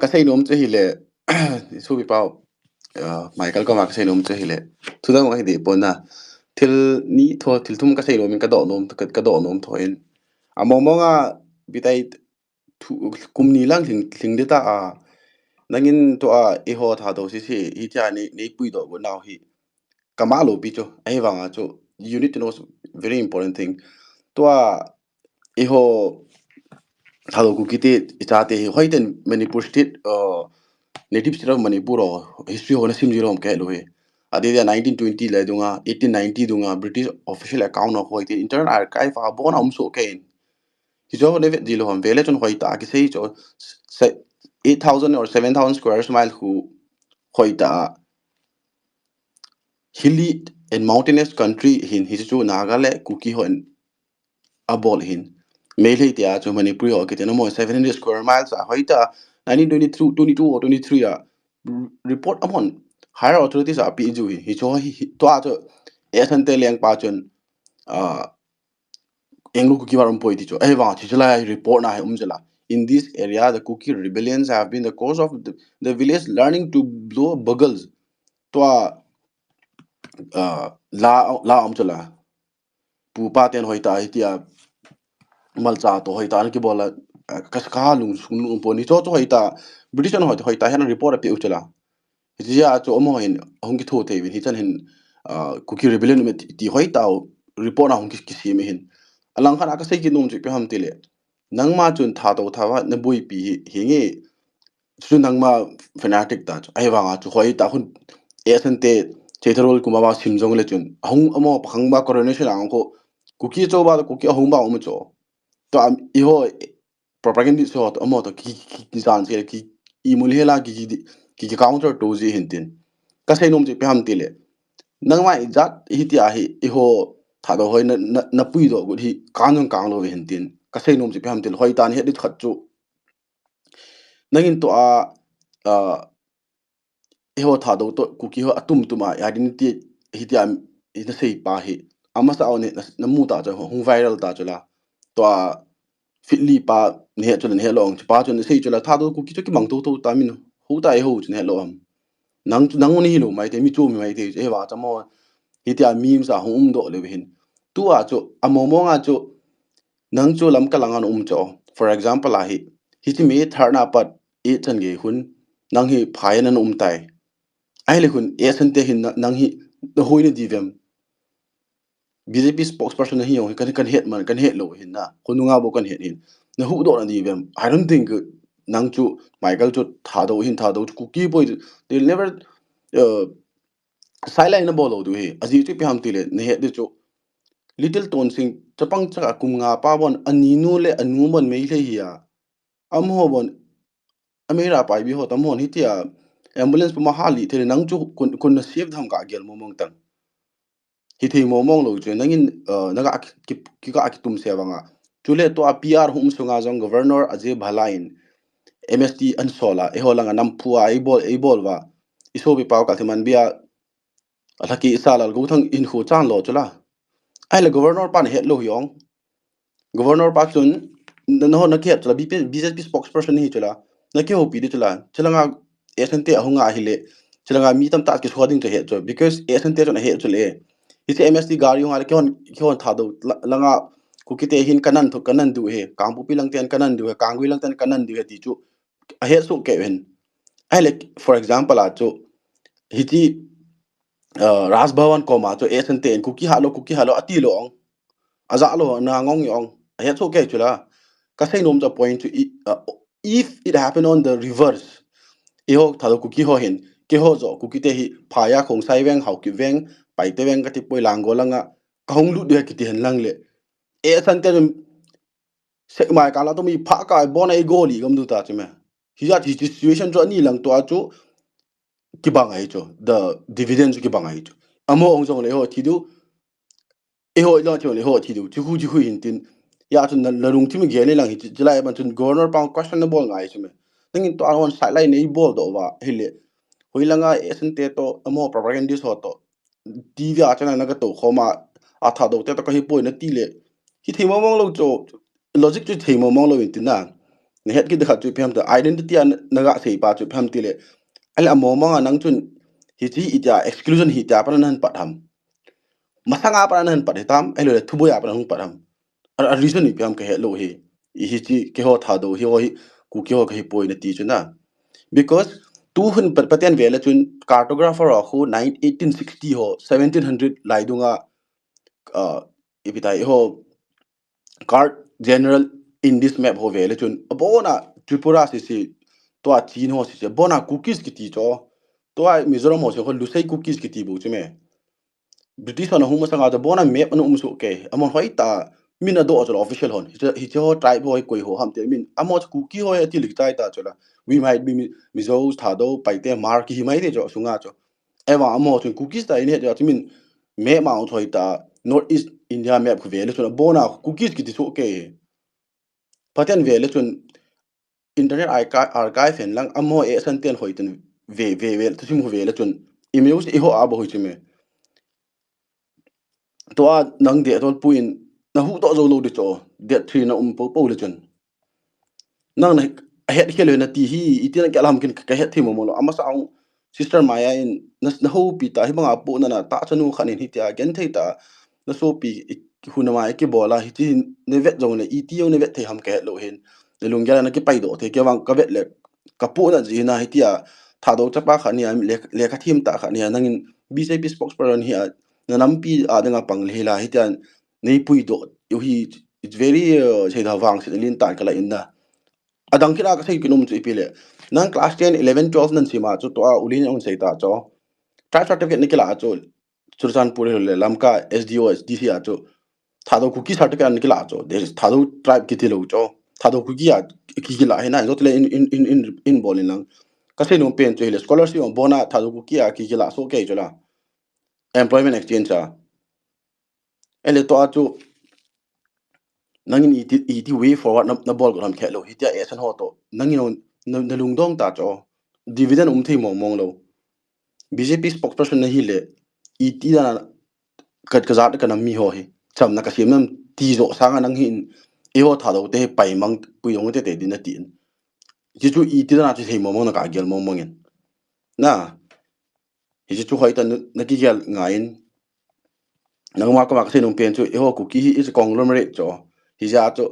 Cái xây nôm chơi hile su bị bao Michael có mà cái xây nôm chơi hile thu đó ngay để bốn na til ni thua til thum cái xây nôm mình cái độ nôm thôi mong mong bị tay cùng ni lang thình thình đấy ta nangin to iho tha do si hi cha ni pui do bo now hi kamalo bi cho ai wanga cho you need to know very important thing to iho tha do ku kite cha te hoi ten Manipur state native state of Manipur history ho na sim zero ke lo he adi 1920 le dunga 1890 dunga British official account of hoi internal archive bon so ke hi jo ne di lo hom vele chon hoi ta ki sei cho 8,000 or 7,000 square mile who hoi ta hilly and mountainous country hin hisu nagale kuki hon abol hin mele tia chu Manipur ho kiteno mo 700 square miles hoita 1922 22 or 23 report amon higher authorities are pi ju hi cho hi to to esante leng pa chun englu kuki warum poi ti cho wa chi chala report na jala in this area the kuki rebellions have been the cause of the village learning to blow bugles to la chala pu pa ten hoita itia malcha to hoita ki bola kaska lung sung poni cho hoita British an hoita hen report api uchala ya cho omo hin hong ki tho te hi chan hin kuki rebellion me ti hoita report na hong ki si me hin alang khana ka sei ki num chi pe ham tile nang ma chun tha to tha wa na boi pi hi nge su nang ma fanatic ta ai wa chu hoita hun esante chetarol kuma ba simjong le chun hong amo phang ba coronation ang ko kuki cho ba kuki hong ba om cho to iho propaganda so to amo to ki san se ki imul hela ki counter to ji hintin ka sei nom je pe ham tile nang ma jat hi ti a hi iho tha do hoi na pui do gu hi kanong kang lo hintin ka sei nom je pe ham til hoi tan he dit khat chu nangin to iho tha do to kuki ho atum tuma identity hi ti am ina sei pa hi ama sa one na mu ta cha hong viral ta chula to fitli pa ne chun ne long pa chun sei chula tha do kuki chu ki mang to ta min hu ta ho chun he lo am nang ni lo mai te mi chu mi mai te e wa cha mo hi ti a meme sa hong do le hin tu a chu amo mo nga chu nang chu lam ka lang an cho for example hi ti me tharna pat e chan ge hun nang hi phai nan tai ai le hun esante hin nang hi the hoine divem BJP spokesperson hi yong kan het man kan het lo hin na khununga bo kan het hin na hu do na divem I don't think nang chu Michael chu tha do ku ki boy they never silent na bolo du he aji chu pam tile ne het de chu little ton sing chapang cha kum nga pa bon aninu le anu mon me le hi ya am ho bon amera pai bi ho tam hon hi tia ambulance pa mahali thele nang chu kun na save dham ka gel momong tang hi thei momong lo chu nangin naga ki ka ki tum se wanga chule to a PR hum sunga jong governor aje bhalain MST ansola e holanga nampua e bol wa iso bi pau ka thiman bia athaki salal go thang in khu chan lo chula ai le governor pan het lo yong governor pa chun no na ke chula BJP spokesperson hi chula na ke hopi de chula chulanga esante ahunga hile chulanga mi tam ta ke swading to het cho because esante to na het chule isi MST gari hong ke hon tha do langa ku kite hin kanan du he kangpu pilang ten kanan du he kangwi lang ten kanan du he ti chu a het so ke wen ai like for example a chu hiti Ras Bhavan koma cho esante en kuki halo ati lo ong aza lo na ngong yong he so ke chula ka sai nom cha point to if it happen on the reverse iho thalo kuki ho hin ke ho zo kuki te hi phaya khong sai weng hau ki weng pai te weng ka ti poi lang go langa ka hong lu de ki ti hen lang le esante se mai ka la to mi pha ka bon ai go li gam du ta chime hi ya thi situation cho ni lang to a chu ki bang ai cho the dividends ki bang ai cho amo ong jong le ho thi du e ho lo cho le ho thi du chi hu hin tin ya chun na rung thi mi ge le lang hi chi lai ban chun governor pang questionable ngai chime nangin to on side line nei bol do wa hele hoilanga esente to amo propagandist ho to TV achana na ka to khoma atha do te to ka hi poi na ti le hi thimo mong lo cho logic chu thimo mong lo tin na ne het ki de khat chu phem ta identity an naga sei pa chu phem ti le ala mo ma nang chun hi chi ita exclusion hi ta pa nan patham masanga pa nan pathetam elo le thubo ya pa nan patham a reason ni phem ke hello hi hi chi ke ho thadou hi ho ku ke ho ke poi na ti chu na because tu hun patpatian vela chun cartographer ho 1860 ho 1700 laidunga ipitai ho card general in this map ho vela chun bona tripura si to a chin ho si bona cookies ki ti cho to a mizoram ho se ho lusai cookies ki ti bu chume British on huma sanga da bona map an umsu ke amon hoi ta mina do cho official hon hi cho tribe ho koi ho ham te min amo cookie ho ti lik tai ta chola we might be mizo thado paite mar ki mai de cho sunga cho ewa amo chun cookies ta in he ja min me ma hoi ta north east india map ku vele chuna bona cookies ki ti so ke paten vele chun internet archive hen lang amo e san ten hoi ten ve tu sim ho vele chun emails e ho abo hoi chume to a nang de tol puin na hu to zo lo de cho de 3 na po le chun nang na het khelo na ti hi itina kalam kin ka het thi mo lo ama sa sister maya in na ho pi ta hi banga po na ta chanu khanin hi tia gen thei ta na so pi huna mai ki bola hi ti ne vet zo ne i ti yo ne vet thei ham ka het lo hin le lung gala na ki pai do the ke wang ka vet le ka po na ji na hi tia tha do cha pa khani le ka thim ta khani nangin BJP spokesperson hi na nampi adanga pang le la hi tia nei pui do yo hi it's very sei da wang se lin tan kala in na adang kira ka sei kinum chu ipile nang class 10 11 12 nan sima chu to a ulin on sei ta cho try certificate nikila chu churchan pure le lamka SDO SDC a chu thado kuki certificate nikila chu there is thado tribe kitilo cho thado kuki a kikila hena zotle in bolin lang ka sei no pen chu le scholarship on bona thado kuki a kikila so ke chola employment exchange a ele to a chu nangin iti way forward na ball gram khelo hitia esan ho to nangin na lungdong ta cho dividend thei mong lo BJP spokesperson na hi le iti da kat kazat kana mi ho hi cham na kasim nam ti zo sanga nang hin e ho tha do te pai mang pu yong te din na tin ji chu iti da na chi thei mong na ka gel mong ngin na hi chu hoi ta na ki gel ngain nang ma ka ma ka se nong pen chu e ho ku ki is conglomerate cho hi ja chu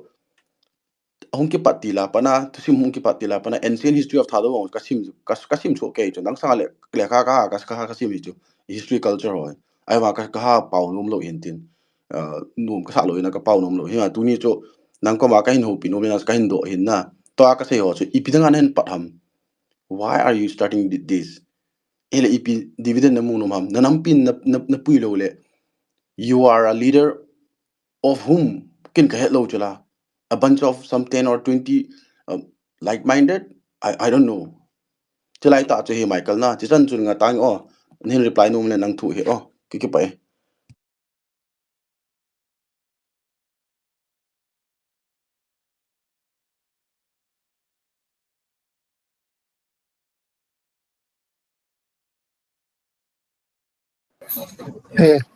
hongki patila pana tusim hongki patila pana ancient history of thado wong kasim so ke chu nang sale lekha ka kasim hi chu history culture ho ai wa ka pau nom lo hintin num ka sa lo ina ka pau nom lo hi tu ni chu nang ko ma ka hin ho pi no mena ka hin do hin na to ka se ho chu ipidang an hen patham why are you starting this ele ipi dividend na mu nom ham nanam pin na pui lo le you are a leader of whom kin ka hello chula a bunch of some 10 or 20 like-minded I don't know chilai ta che he Michael na chi chan chun nga tang o nin reply no mle nang thu he o ki pai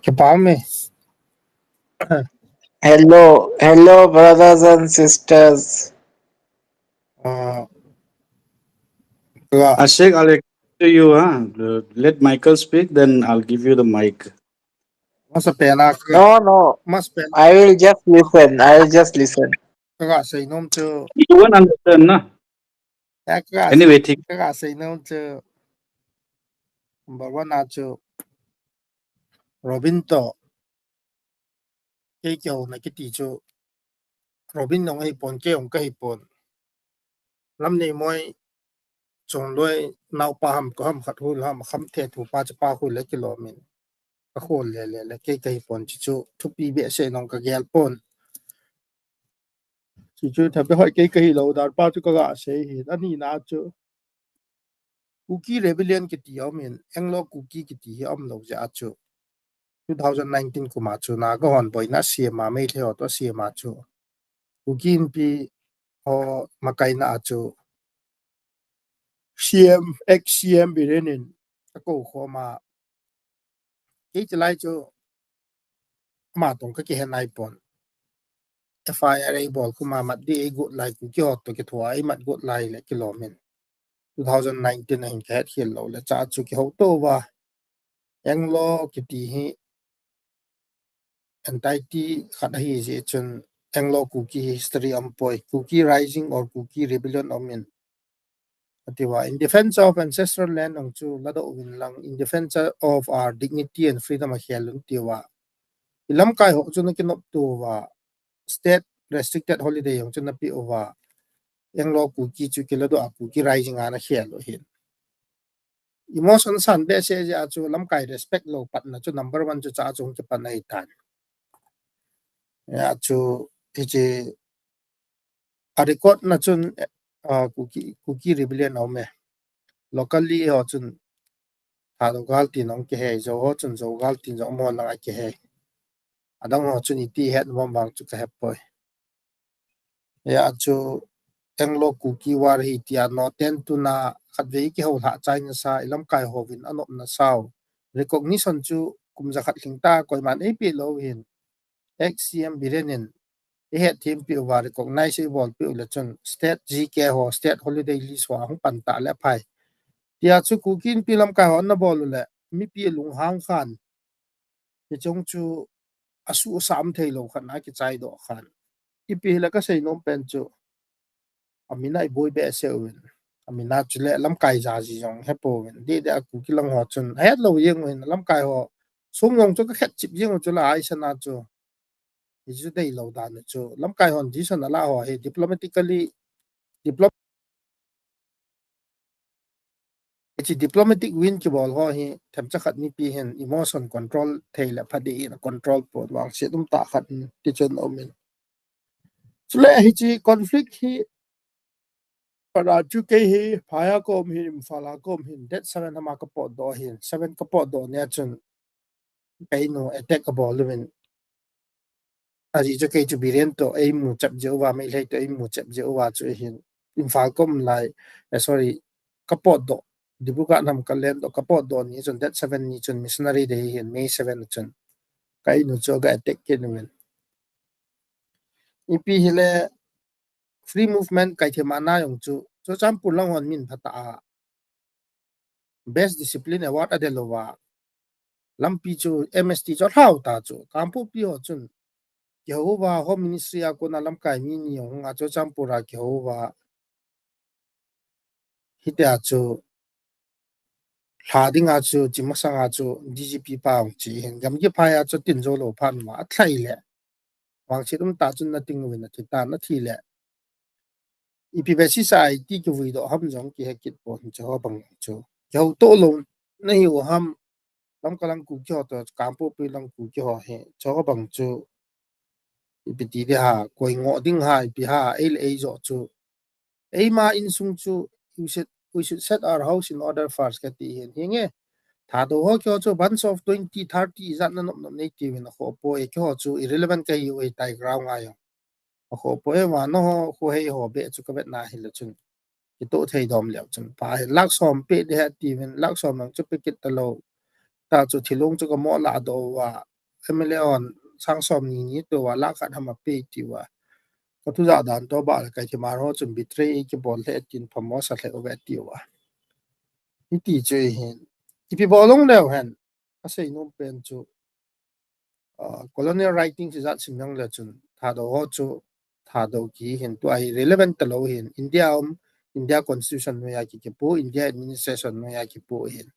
Kipame. Hello, hello, brothers and sisters. Ashik, I'll explain to you. Let Michael speak, then I'll give you the mic. Mas pena No, no, mas pena I will just listen. I will just listen. ka say nom to You won't understand, na? Anyway, think. ka say nom to bawa na to Robin to ke kyo na kiti cho Robin nong ai pon ke ong kai pon lam ni moi chong loi nau pa ham ko ham khat hu lam kham the thu pa cha pa hu le kilo min ka khol le ke kai pon chi chu thu pi be se nong ka gel pon chi chu tha be hoi ke lo dar pa chu ka se hi ani na chu cookie rebellion ki ti min englo cookie ki ti am lo ja chu 2019 kuma chu na go hon boy na siama mai the to siama chu cookie in pi o makai na chu CM XCM birenin ko khoma ke chlai chu ma tong ka ke nai pon FIRA bol kuma mat di good like ki hot to ki thwa ai mat good like le kilometer 2019 hin ka hil lo le cha chu ki ho to wa yang lo ki ti hi anxiety khat hi je chun yang lo ku ki history am poi ku ki rising or ku ki rebellion omin atiwa in defense of ancestral land ong chu lado win lang in defense of our dignity and freedom a hialun tiwa ilam kai ho chu na kinop tu wa state restricted holiday yung chun na pi over yang lo ku ki chu kila do aku ki rising ana hialo hin emotion san be se ja chu lam kai respect lo pat na chu number 1 chu cha chung ki panai tan ya chu ti a record na chun ku ki rebellion au me locally ho chun ha do gal ti nong ke he zo ho chun zo gal ti zo mo na ke he adang ho chun iti het mo bang chu ka he poi ya chu teng lo ku ki war hi tia no ten tu na khat ve ki ho la china sa ilam kai ho win anop na sao recognition chu kum za khat ling ta koi man ap lo hin xcm birenin e het team pi war recognize bol pi le chun state gk ho state holiday list wa hung pan ta le phai tia chu ku kin pi lam kai ho na bol le mi pi lung hang khan ti chong chu asu sam thei lo khan na ki chai do khan ipi la ka sei nom pen chu amina boy be sewin amina chule lam kai za ji jong hepo win de de ku kilang ho chun het lo yeng win lam kai ho sung yong chu ka khet chip yeng chu la ai sana chu ji dei lo da na chu lam kai hon ji sana la ho he diplomatic win ki bol ho hi tham cha khat ni pi hen emotion control theila phadi na control po wang se dum ta khat ti chun omin chule hi chi conflict hi para chu ke hi phaya kom hi fala kom hin that 7 hama ka po do hin 7 ka po do ne chun kai no attack ka bol win ari chu ke chu biren to ai mu chap je wa mai lai to ai mu chap je wa chu hin infal kom lai sorry ka po do dibu ka nam ka len do ka po do ni chun that 7 ni chun missionary day hin May 7 chun kai no chu ga attack ke win ipi hile free movement kai the mana yong chu cho cham pulang on min phata best discipline award adelowa lampi chu mst cho thau ta chu kampu pi ho chun kihou home ministry a ko na lam kai mi ni yong a cho champura kihou hitia chu thading a chu chimasang a chu dgp pa ong chi hen gam gi pha ya chu tin zo lo phan ma thlai le wang chi dum ta chun na ting win na thi ta na thi le ipi be si sai ti ki wi do ham jong ki hekit pon cho bang chu kihou to lo na hi wo ham lam kalang ku kyo to kampu pi lang ku kyo he cho bang chu ipi ti de ha koi ngo ding ha ipi ha el zo chu ei ma in sung chu we should set our house in order first ka ti hen hinge thado ho kyo chu bunch of 20 30 zat na nom nei ti win ho po e kyo chu irrelevant ka yu e tai ground nga yo ho po e wa no ho hei ho be chu ka bet na hil chun ki to thei dom le chun pa lak som pe de ha ti win lak som nang chu pe kit ta lo ta chu thilong chu ka mo la do wa family on sang som ni to wa la khat hama pe ti wa ka tu za dan to ba ka ti mar ho chun betray ki bol le tin phamo sa le over ti wa ti che hin ipi bolong le han a sei no pen chu colonial writing si zat sim nang le chun tha do ho chu tha do ki hin to ai relevant ta lo hin india constitution no ya ki pu india administration no ya ki pu hin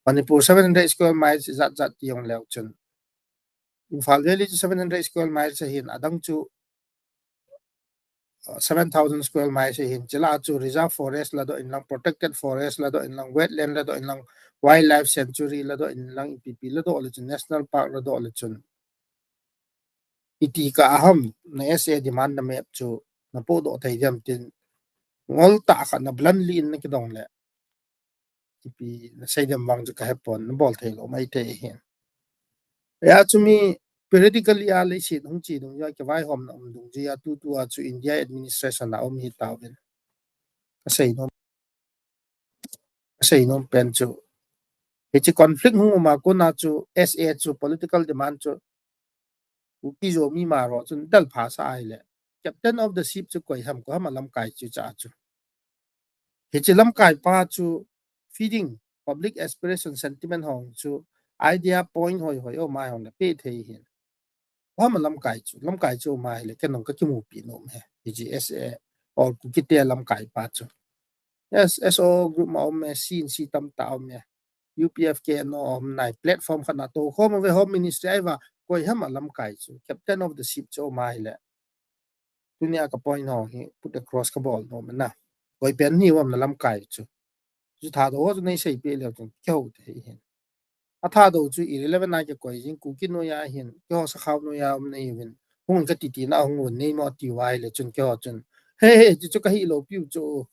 manipur 700 square miles zat zat yong le chun Imphal Valley 700 square miles hin adang chu 7,000 square miles hin chila chu reserve forest la do in lang protected forest la do in lang wetland la do in lang wildlife sanctuary la do in lang ipp la do le national park la do le chun iti ka aham na sa demand na map chu na po do thai jam tin ngol ta kha na blanly in ki dong le ipi na sai jam wang chu ka hepon na bol thai lo mai te hin ya chu mi periodically a le si dong chi dong ya ke vai hom na dong ji ya tu a chu india administration na om hi tawin sei nom pen chu he chi conflict hu ma ko na chu sa chu political demand chu cookie zo mi ma ro chun dal pha sa ai le captain of the ship chu koi ham ko ham lam kai chu cha chu he chi lam kai pa chu feeding public aspiration sentiment hong chu idea point hoi hoi o mai hong le pe thei hin ham lam kai chu mai le ken nong ka chu mu pi no me PGSA or cookie te lam kai pa chu yes SO group ma om me sin si tam ta om me UPFK no om nai platform khana to home ve home ministry ai wa koi ham lam kai chu captain of the ship chu mai le dunia ka point ho hi put across ka ball no na koi pen ni wam lam kai chu chu tha do chu nei sei pe le chu kyau the hin a tha do chu 11 na ke koi jin ku kin no ya hin kyo sa khaw no ya om nei win hung ka ti ti na hung nei mo ti wai le chun kyo chun he chu ka hi lo piu chu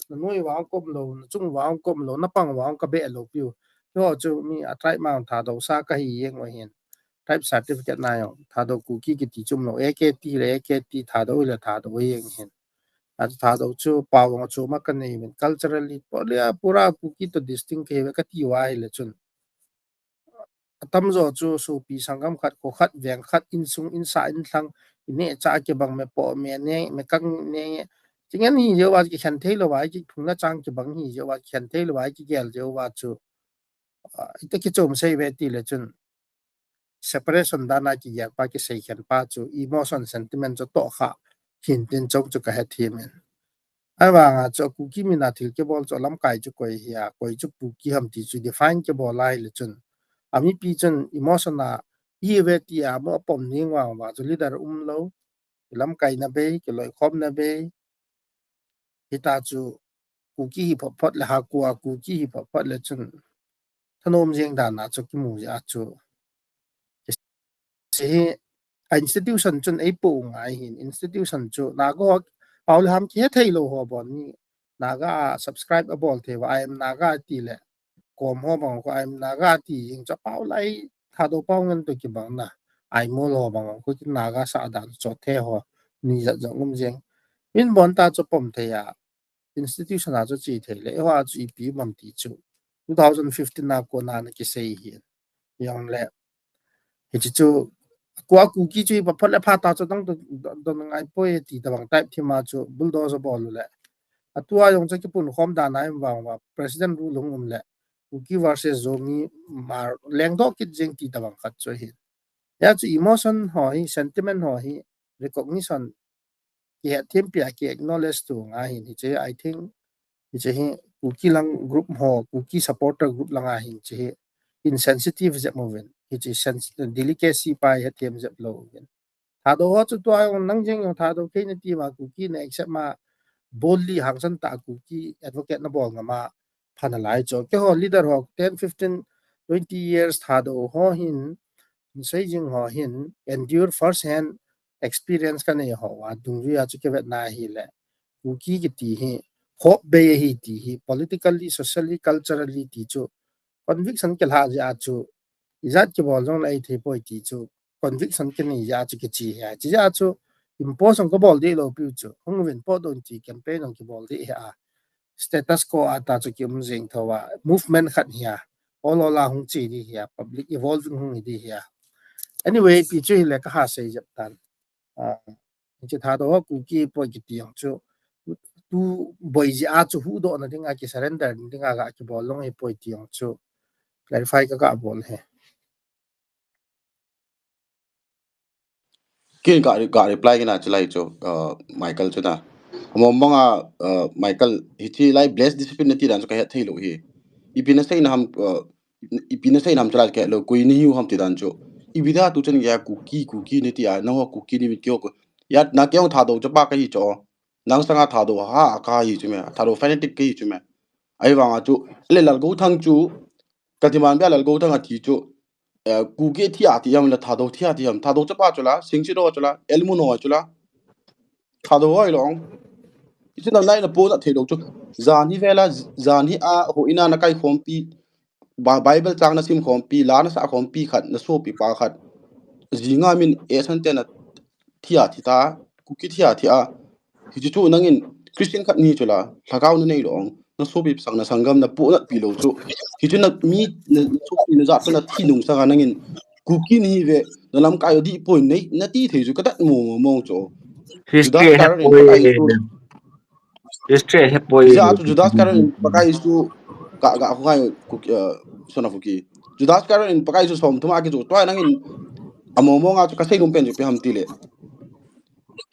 noi wa kom lo chung wa kom lo na pang wa ka be lo piu kyo chu mi a trai ma tha do sa ka hi yeng wa hin type certificate na yo tha do ku ki ti chum lo AKT le AKT tha do le tha do yeng hin at tha do chu pa wa chu ma ka nei min culturally pura ku ki to distinct ke ka ti wai le chun tam zo chu su pi sangam khat ko khat veng khat in sung in sa in thlang ne cha ke bang me po me ne me kang ne chính ni yo wa ki khan thei lo wa ki thung na chang ki bang hi yo wa khan thei lo wa ki gel yo wa chu ite ki chom sei ve ti le chun separation da na ki ya pa ki sei khan pa chu emotion sentiment cho to kha hin tin chok chu ka ha thi men ai wa nga cho ku ki mi na thil ke bol cho lam kai chu koi ya koi chu pu ki ham ti chu define ke bol lai le chun ami pi chun emotion na hi ve ti a mo pom ni wa chu leader lo lam kai na be ki loi khom na be hita chu ku ki hi phot le ha kwa ku ki hi phot le chun thanom jeng da na chu ki mu ya chu se institution chun ei pu ngai hin institution chu na go paul ham ki thei lo ho bon ni naga subscribe abol the wa I am naga ti le kom ho bang ko I am naga ti ing cha paul lai tha do paul ngan to ki bang na ai mo lo bang ko ki naga sa da cho the ho ni ja jong jeng in bon ta chu pom the ya institution a chu chi the le wa chi pi mam ti chu 2015 na ko na ki sei hi yang le hi chu kwa ku ki chu pa phale pha ta chu dang do ngai poi ti da bang type thi ma chu bulldozer bol le atua yong cha ki pun khom da na im wang wa president ru lung le ku ki versus zomi mar leng do ki jeng ti da bang khat chu hi ya chu emotion ho hi sentiment ho hi recognition ki thêm pia ki acknowledge tu nga hi ni che I think ni che hi ku ki lang group ho ku ki supporter group langa hi che insensitive je moven hi che delicacy pa he them je lo gen tha do ho chu to ai nang jeng yo tha do ke ni ti ma ku ki ne accept ma boldly hang san ta ku ki advocate na bol nga ma phana lai cho ke ho leader ho 10 15 20 years tha do ho hin sei jing ho hin endure first hand experience ka ne ho wa dung ri a chu ke vet na hi le ku ki ti hi hope be hi ti hi politically socially culturally ti chu conviction ke la ja chu izat ke bol jong lai the poi ti chu conviction ke ni ja chu ke chi ya chi ja chu imposion ko bol de lo pi chu hong wen po don ti campaign on ke bol de ha status quo ata chu ki um jing thowa movement khat hiya all ola hung chi di hiya public evolving hung di hiya anyway pi chu le ka ha sei jap tan che tha do ku ki po ki ti yang chu tu boi ji a chu hu do na dinga ki surrender dinga ga ki bol long e po ti yang chu clarify ka bol he kin ka reply gina chulai cho Michael chuna among Michael hichi lai bless discipline ti dan cho ka he thei lo hi ipina sei na ham chalal ke lo koi ni hu ham ti dan cho ibida tu chen ya ku ki ni ti a na ho ku ki ni kyo ko ya na kyong tha do cho pa ka hi cho nang sanga tha do ha ka hi chu me tha do fanatic ke hi chu me ai wa nga chu le lal go thang chu katiman ba lal go thang a ti chu ku ke thi a ti yam la tha do thi a ti yam tha do cha pa chu la sing chi do chu la elmu no chu la tha do hoi long isin na nai na po na the do chu zan hi vela zan hi a ho ina na kai khom pi Bible chang na sim khom pi la na sa khom pi khat na so pi pa khat zinga min e san te na thia thi ta ku ki thia thi a hi chu nangin Christian khat ni chula thakau na nei rong na so pi sang na sangam na pu na pi lo chu hi chu na mi na so pi na za na thi nung sa nangin cookie ni ve dalam kayo di point nei na ti thei ju ka dat mo cho History Judas have Caron in pakai isu history have boy. bisa tu Judas Caron in pakai isu ga aku kai cookie sona fuki Judas Caron in pakai isu som tuma ki ju toy nangin amomo nga chu ka sei lum pen ju pe ham tile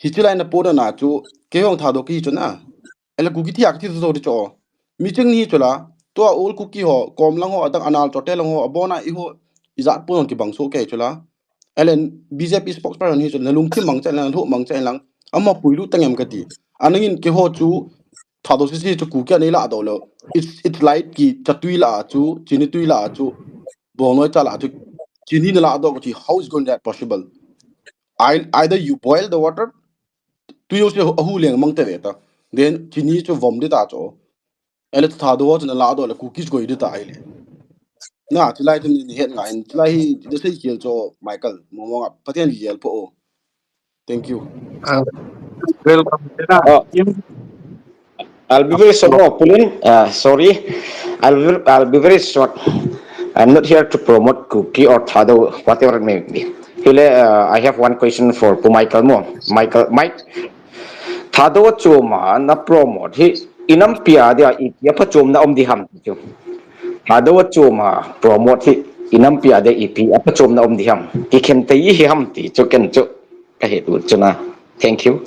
hichilai na poda na chu keong thado ki chu na ele cookie thi ak thi zo ri cho meeting ni chula to ol cookie ho kom lang ho adak anal totel ho abona i ho izat pon ki bangso ke chula elen BJP spokesperson hi chula lung thi mang cha lang thu mang cha lang ama puilu tangem kati anangin ke ho chu thado si chu cookie nei la do lo it's like ki chatui la chu chini tui la chu bonoi cha la chu chini na la do ki how is going that possible either you boil the water tu yo se hu leng mang te ta then chini chu vom de ta cho ele tha do na la do la cookies go de ta ile na ti lai tin ni het ngai ti lai de se kiel cho Michael mo mo patien yel po o thank you Welcome. Uh, I'll be very short. No, Pulin. Sorry, I'll be very short. I'm not here to promote cookie or thado, whatever it may be. I have one question for Michael Mo. Mike, thado chuma na promote. Inam pia dia ipi apa chum na di ham. Thado chuma promote inam pia dia ipi apa chum na di ham. Iken te hi ham ti chuken chu kahit chuna. Thank you.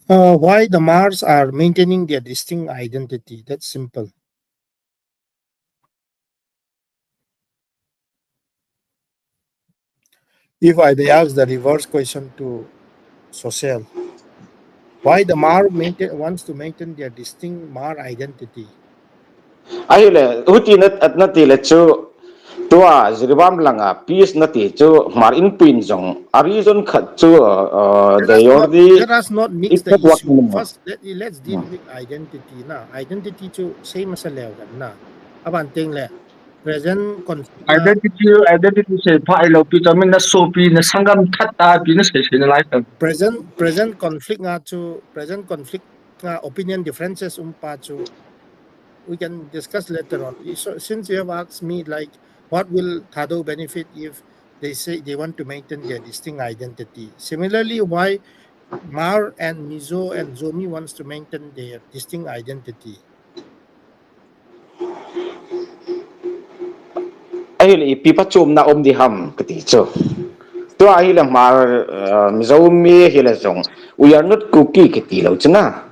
Why the Mars are maintaining their distinct identity? That's simple. If I ask the reverse question to Social, why the Mar wants to maintain their distinct Mar identity? Ayole, uti at nati le chu tua ziribam langa peace nati chu mar in pin jong arison khat chu Let us not mix it's the not working issue. anymore. First, let's deal with identity. Identity to same as a level. Abanting le present conflict. Identity say pa ilo pi chamin na sopi na sangam thata pi na say na life. Present conflict present conflict opinion differences chu. We can discuss later on. So since you have asked me like what will thado benefit if they say they want to maintain their distinct identity. Similarly, why Mar and Mizo and Zomi wants to maintain their distinct identity. Ayole pipa chum na di ham kati chu. Tua ahile mar mizomi hile jong we are not cookie kati lo chuna.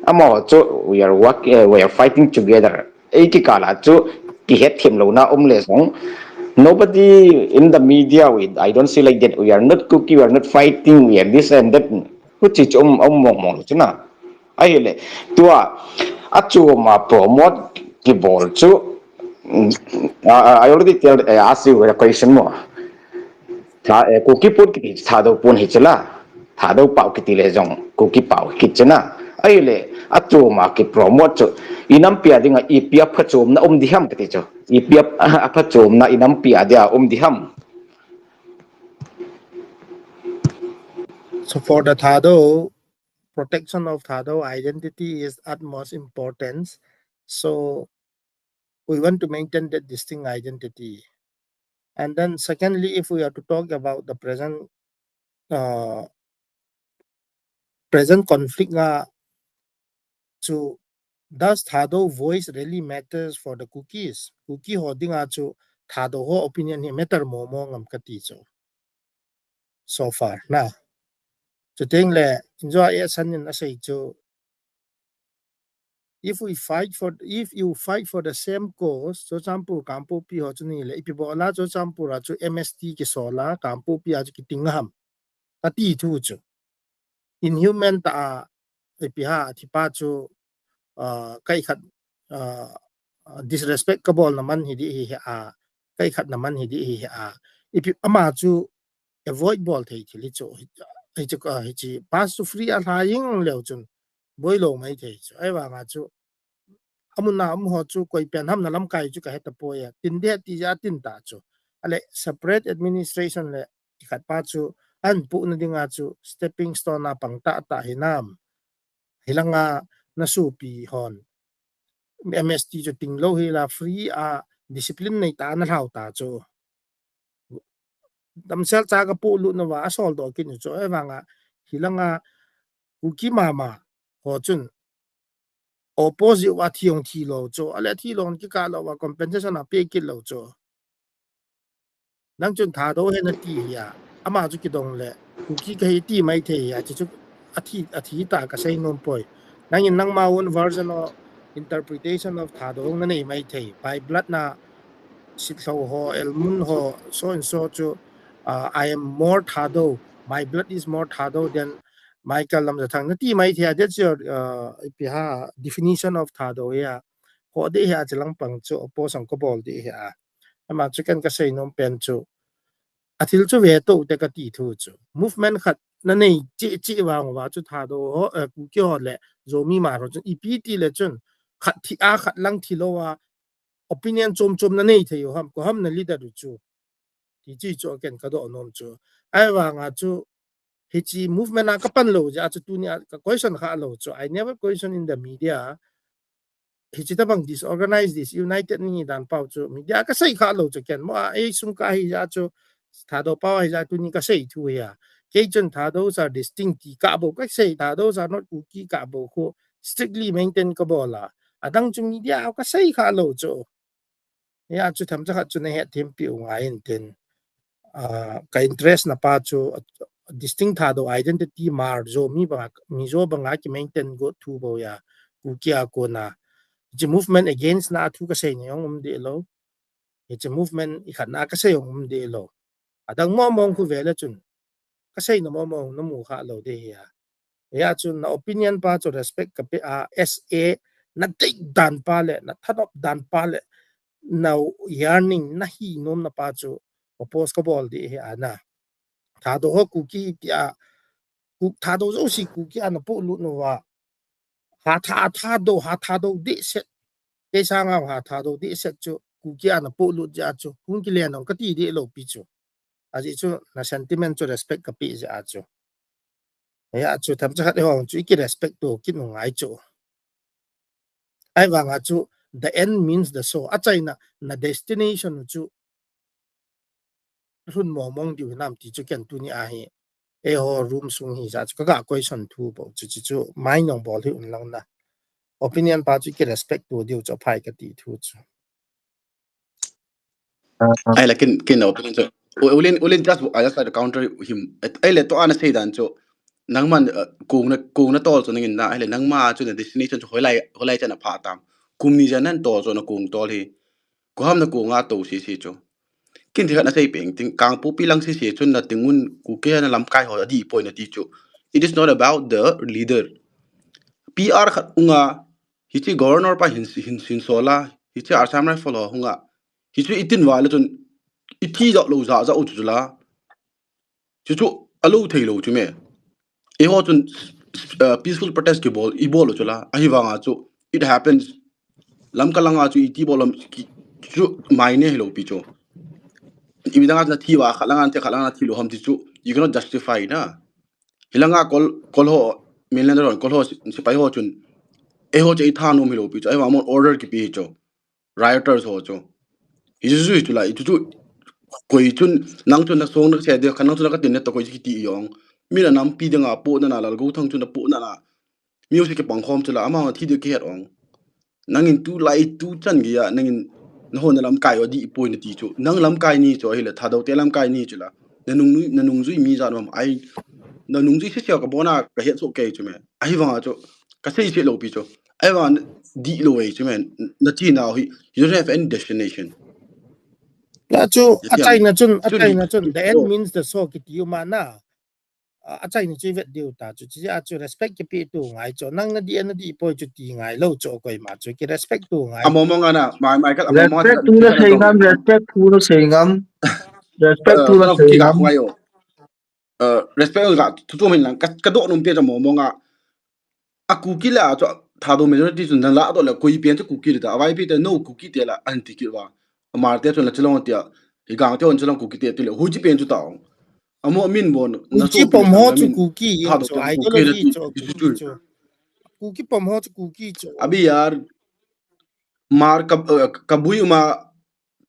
Amo chu we are fighting together. Eiki kala chu ki het him lo na le jong. Nobody in the media I don't see like that we are not cookie, we are not fighting, we are this and that. Which is mong chuna. Ayole tua achu ma promote ki bol chu. I already asked you a question more. Cookie pun kita thado pun hicela, thado pau kita lejong cookie pau kitchena. Ayole atu ma ki promote chu inam pia dinga ipia phachom na diham kati chu ipia phachom na inam pia dia diham. So for the thado, protection of thado identity is utmost importance. So we want to maintain that distinct identity. And then secondly, if we are to talk about the present conflict to does thado voice really matters for the cookies? Cookie holding to thado ho opinion ni matter mo ngam kati so far na. So ting le enjoy sanin asay cho if you fight for the same cause, so sampu kampu pi ho chuni le ipibola so sampu ra chu MST ki sola kampu pi aju ki tingham ati tu chu inhuman ta ipiha thipa chu kai khat disrespectable naman hidi hi kai khat naman hidi hi ipi ama chu avoid ball thei thili chu ai chu ka hi chi pass to free a lying leo chun boilo mai thei chu ai wa nga chu amuna ho chu koi pen ham na lam kai chu ka heta poya tin de ti ja tin ta chu ale separate administration le khat pa chu an pu na dinga chu stepping stone na pang ta hinam hilanga na su pi hon MST chu ting lo hi la free discipline nei ta na hau ta chu tamsel cha ka pu lu na wa sol do kin chu e wanga hilanga kuki mama ho chun opposite wa thiong thi lo chu ale thi long ki ka lo wa compensation a pe ki lo chu nang chun tha do he na ti ya ama chu ki dong le kuki ka hi ti mai the ya chu a thi ta ka sei nom poi nang in nang ma one version of interpretation of tha do na nei mai the by blood na sit ho ho el mun ho so and so chu I am more thado my blood is more thado than Michael lamjathang na ti mai thia that's your ipiha definition of thado ya ho de ya chilang pang chu opo sang ko bol de ya ama chu kan ka sei nom pen chu athil chu ve to te ka ti thu chu movement khat na nei chi wang wa chu thado ho ku kyo le zomi ma ro chu ipt le chun khat thi a khat lang thi lo wa opinion chom na nei the yo ham ko ham na leader chu ti chi chu ken ka do nom chu ai wa nga chu he chi movement a ka pan lo ja chu tu ni ka question kha lo chu I never question in the media he chi ta bang disorganized this united ni dan pau chu media ka sai kha lo chu ken mo ai sum ka hi ja chu tha do pau hi ja tu ni ka sai thu ya ke chun tha those are distinct ka bo ka sai tha those are not ki ka bo ko strictly maintain ka bo la adang chu media ka sai kha lo chu ya chu tham cha chu ne he them pi nga in ten ka interest na pa chu distinct thado identity mar zo mi zo ba nga ki maintain go thu bo ya ku kia ko na ji movement against na thu ka sei nyong de lo ji movement I khan na ka sei yong de lo adang mo mong ku vele chun ka sei no mo mong no mu kha lo de ya chun na opinion pa chu respect ka pe sa na take dan pa le na thadop dan pa le now yearning na hi nom na pa chu oppose ko bol di he ana tha do ho ku ki tia ku tha do zo si ku ki ana po lu no wa ha tha do di set ke sa nga ha tha do di set chu ku ki ana po lu ja chu kun ki le no ka ti di lo pi chu a ji chu na sentiment chu respect ka pi ja chu ya chu tham cha de hong chu ki respect to ki no ngai chu ai wa nga chu the end means the so a chai na destination chu hun mo mong di nam ti chu ken tu ni a he e ho room sung hi ja chu ka question thu bo chu mai nong bol hi un lang na opinion pa chu ki respect to di chu phai ka ti thu chu ai la kin opinion so ulin just I just like to counter him ai le to ana sei dan cho nangman kung na tol so ningin na ai le nangma chu na destination chu holai chana pha tam kum ni janan to so na kung tol hi ko ham na ku nga to si cho kin thi na sei peng ting kang pu pilang si chun na tingun ku ke na lam kai ho di point na ti chu it is not about the leader PR khat unga hi chi governor pa hin sola hi chi Assam ra follow hunga hi chu itin wala chun ithi da lo za u chu la chu alo thei lo chu me e ho chun peaceful protest ke bol I bol chu la ahi wanga chu it happens lam kalanga chu iti bolam chu maine hello pi chu ibidanga na thi wa khalanga thi lo ham ti chu you cannot justify na hilanga kol ho mainland ron kol ho sipai ho chun e ho che tha no mi lo pi chu ai wa mon order ki pi chu rioters ho chu isu chu la chu koi chun nang chun na song na che de khanang chun ka tin na to koi ki ti yong mi na nam pi de nga po na la go thang chun na po na la music ke pang khom chu la ama thi de ke het ong nangin tu lai tu chan gi ya nangin na ho na lam kai odi point na ti chu nang lam kai ni chu hi le tha do te lam kai ni chu la na nung zui mi za nom ai na nung zui se se ka bona ka het so ke chu me ai wa chu ka sei se lo pi chu ai wa di lo wei chu me na ti na hi you don't have any destination la chu a chai na chun chun the end means the so ki ti ma na a chai ni chi vet diu ta chu chi a chu respect ki pi tu ngai chu nang na di po chu ti ngai lo chu koi ma chu ki respect tu ngai amo mo nga na mai ka amo mo respect tu na sei ngam respect tu na sei ngam respect tu na sei ki ga ngam kwa yo respect ga tu min lang ka do num pe mo mo nga aku ki la cho tha do majority chun la do la koi pen chu ku ki da awai pi te no ku ki te la anti ki wa mar te chun la chlong tia I gang te on chlong ku ki te le hu ji pen chu taong amo min bon na so ki pom ho chu ku ki tha yin do chu te ku ki ideology na chu ti ku chu ku ki pom ho chu ku ki chu abi yar mar ka bui ma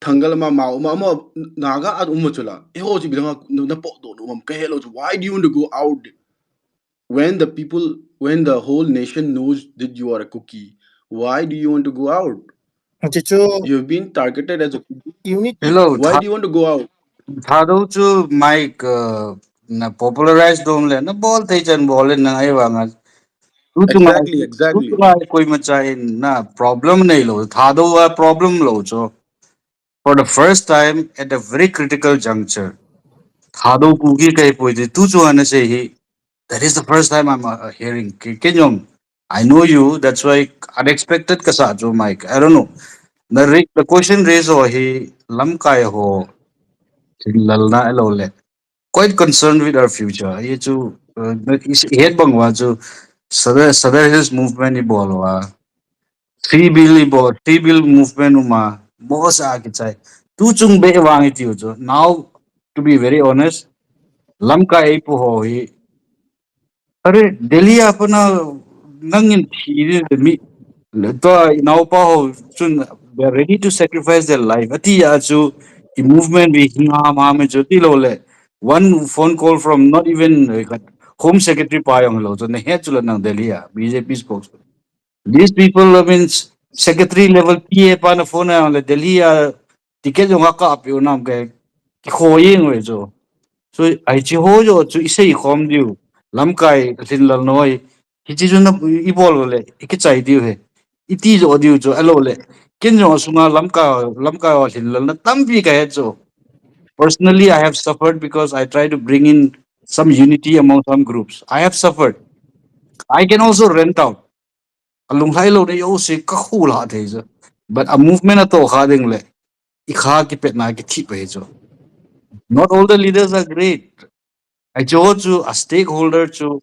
tanggal ma naga at umachula. Eho si bidanga na po do no kahelo. Why do you want to go out when the whole nation knows that you are a cookie? Why do you want to go out? Chicho You've been targeted as a cookie. unity Hello, Why do you want to go out? thadou chu mic na popularize dom le na ball te chan ball na ai wanga. Exactly, Tu exactly. koi machain na problem nahi lo. Thadou a problem lo cho. For the first time at a very critical juncture, thadou kugi kai poi de tu chu ana se hi. That is the first time I'm hearing. Kenyom, I know you. That's why unexpected kasa jo Mike. I don't know. The question raised ho he lam kai ho lalna elole. Quite concerned with our future. Ye chu is head bang wa chu Southern Hills movement ni bolwa. Three bill movement uma boss a kichai. Tu chung be wang iti jo. Now to be very honest, lam kai po ho hi. Are Delhi apna nangin thiri mi to now pa ho chun they are ready to sacrifice their life. Ati ya chu the movement we hinga ma me joti lo le one phone call from not even home secretary pa yong lo so ne he chula nang Delhi ya BJP spokesman. These people means secretary level PA pa na phone na le Delhi ya ticket yung ka api unam ke khoying we jo. So I chi ho jo chu isei khom diu lam kai thin lal noi hi chi jun i bol le ki chai diu he iti jo diu jo alo le kin jo sunga lam ka thin lal na tam pi ka he jo. Personally I have suffered because I try to bring in some unity among some groups. I have suffered. I can also rent out alung hai lo de yo se ka khu la the jo, but a movement ato kha ding le I kha ki pet na ki thi pe jo. Not all the leaders are great. I chose to a stakeholder to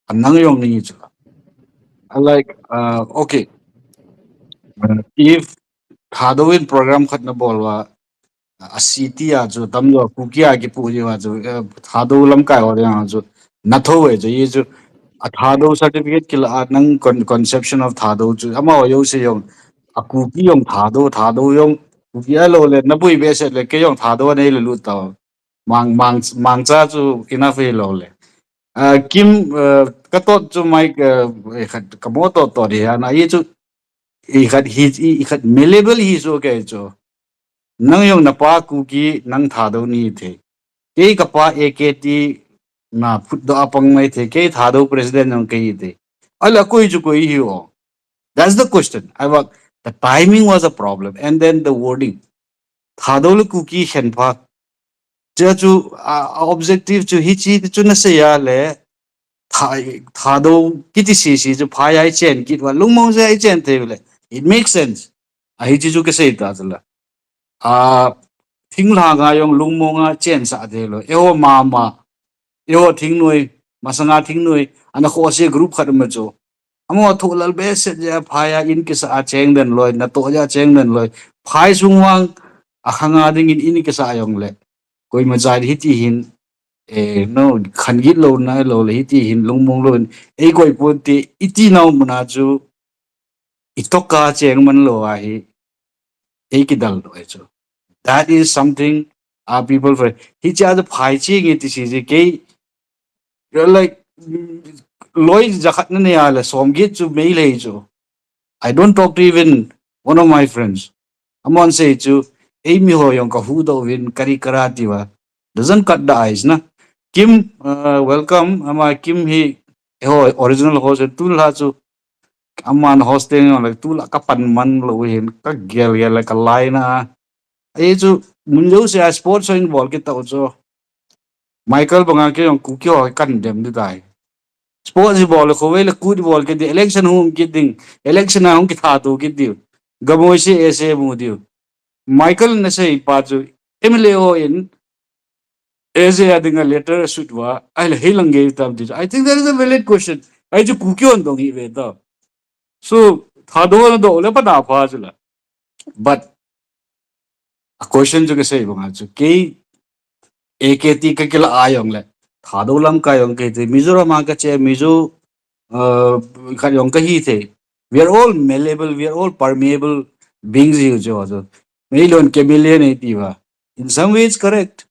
anang yong ni chu. I like okay. If Halloween program khat na bolwa a city a chu tam lo kukia ki pu ji wa chu Hado lam kai wa ya chu na tho we chu ye chu a Hado certificate kil a nang conception of Hado chu ama yo se yong a kuki yong Hado yong kukia lo le na pui be se le ke yong Hado nei le lu ta mang cha chu ina fe lo le. Kim katot chu Mike khat kamoto to ri ana ye chu i khat malleable hi so ke chu nang yong na pa ku ki nang tha do ni the ke ka pa AKT na phut do apang mai the ke tha do president nang ke the ala koi chu koi hi ho. That's the question. The timing was a problem and then the wording tha do lu ku ki shen pha chu objective chu hi chi chu na se ya le thado kiti si jo phai ai chen kit wa lungmong se ai chen the bele it makes sense a hi chi ju ke sei ta zala a thing la ga yong lungmong a chen sa de lo eo ma eo thing noi masanga thing noi ana kho se group khat ma jo amo thu lal be se ja phai a in ke sa cheng den loi na to ja cheng den loi phai sung wang a khanga ding in ke sa yong le koi ma jai hi ti hin no khan git lo na lo le ti hin lung mong lo e koi pu ti iti nau muna chu itoka cheng man lo a hi e ki dal lo chu that is something people for hi cha the phai chi ngi ti si ke like loi jakhat na ya la som git chu me le chu I don't talk to even one of my friends. Amon say chu e mi ho yong ka hu do win kari karati wa doesn't cut the eyes na Kim, welcome. Ama Kim he original host tul ha chu aman hosting like tul kapan man lo hin ka gel like a line ai chu mun se sports in ball kita cho Michael banga ke yong ku kyo kan dem du dai sports ball ko we le good ball ke di election hum ki ding election hum ki tha tu ki di gamo se ese mu di Michael na say pa chu emile ho in as a adding a letter should wa I hilang tam this. I think that is a valid question. I just cookie on dong veda. So thado do le pa na pa jula. But a question jo ke say bang ju ke AKT ka kila ayong le. Thado lam ka yong ke te Mizoram ka che Mizo ka yong ka hi the. We are all malleable, we are all permeable beings you jo. Mailon chameleon etiva. In some ways correct.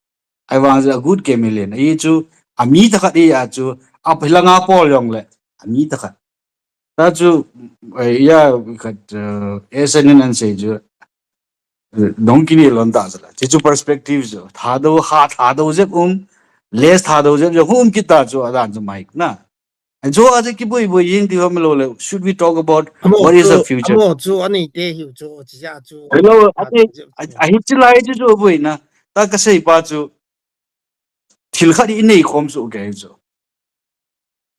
I was a good chameleon. Ichu amita ka iyachu apilanga pol yong le. Amita ka. Tachu ya kat esanin an seju. Donkey ni lon tazala. Chichu perspectives jo. Thado je less thado je kita jo adan jo mic na. And so as a kibui boy ying di hamlo should we talk about what is the future? amo chu ani te hiu chu chi ya chu Hello, I hit you like to boy na. Taka say pa chu tilkhadi in a comes okay so.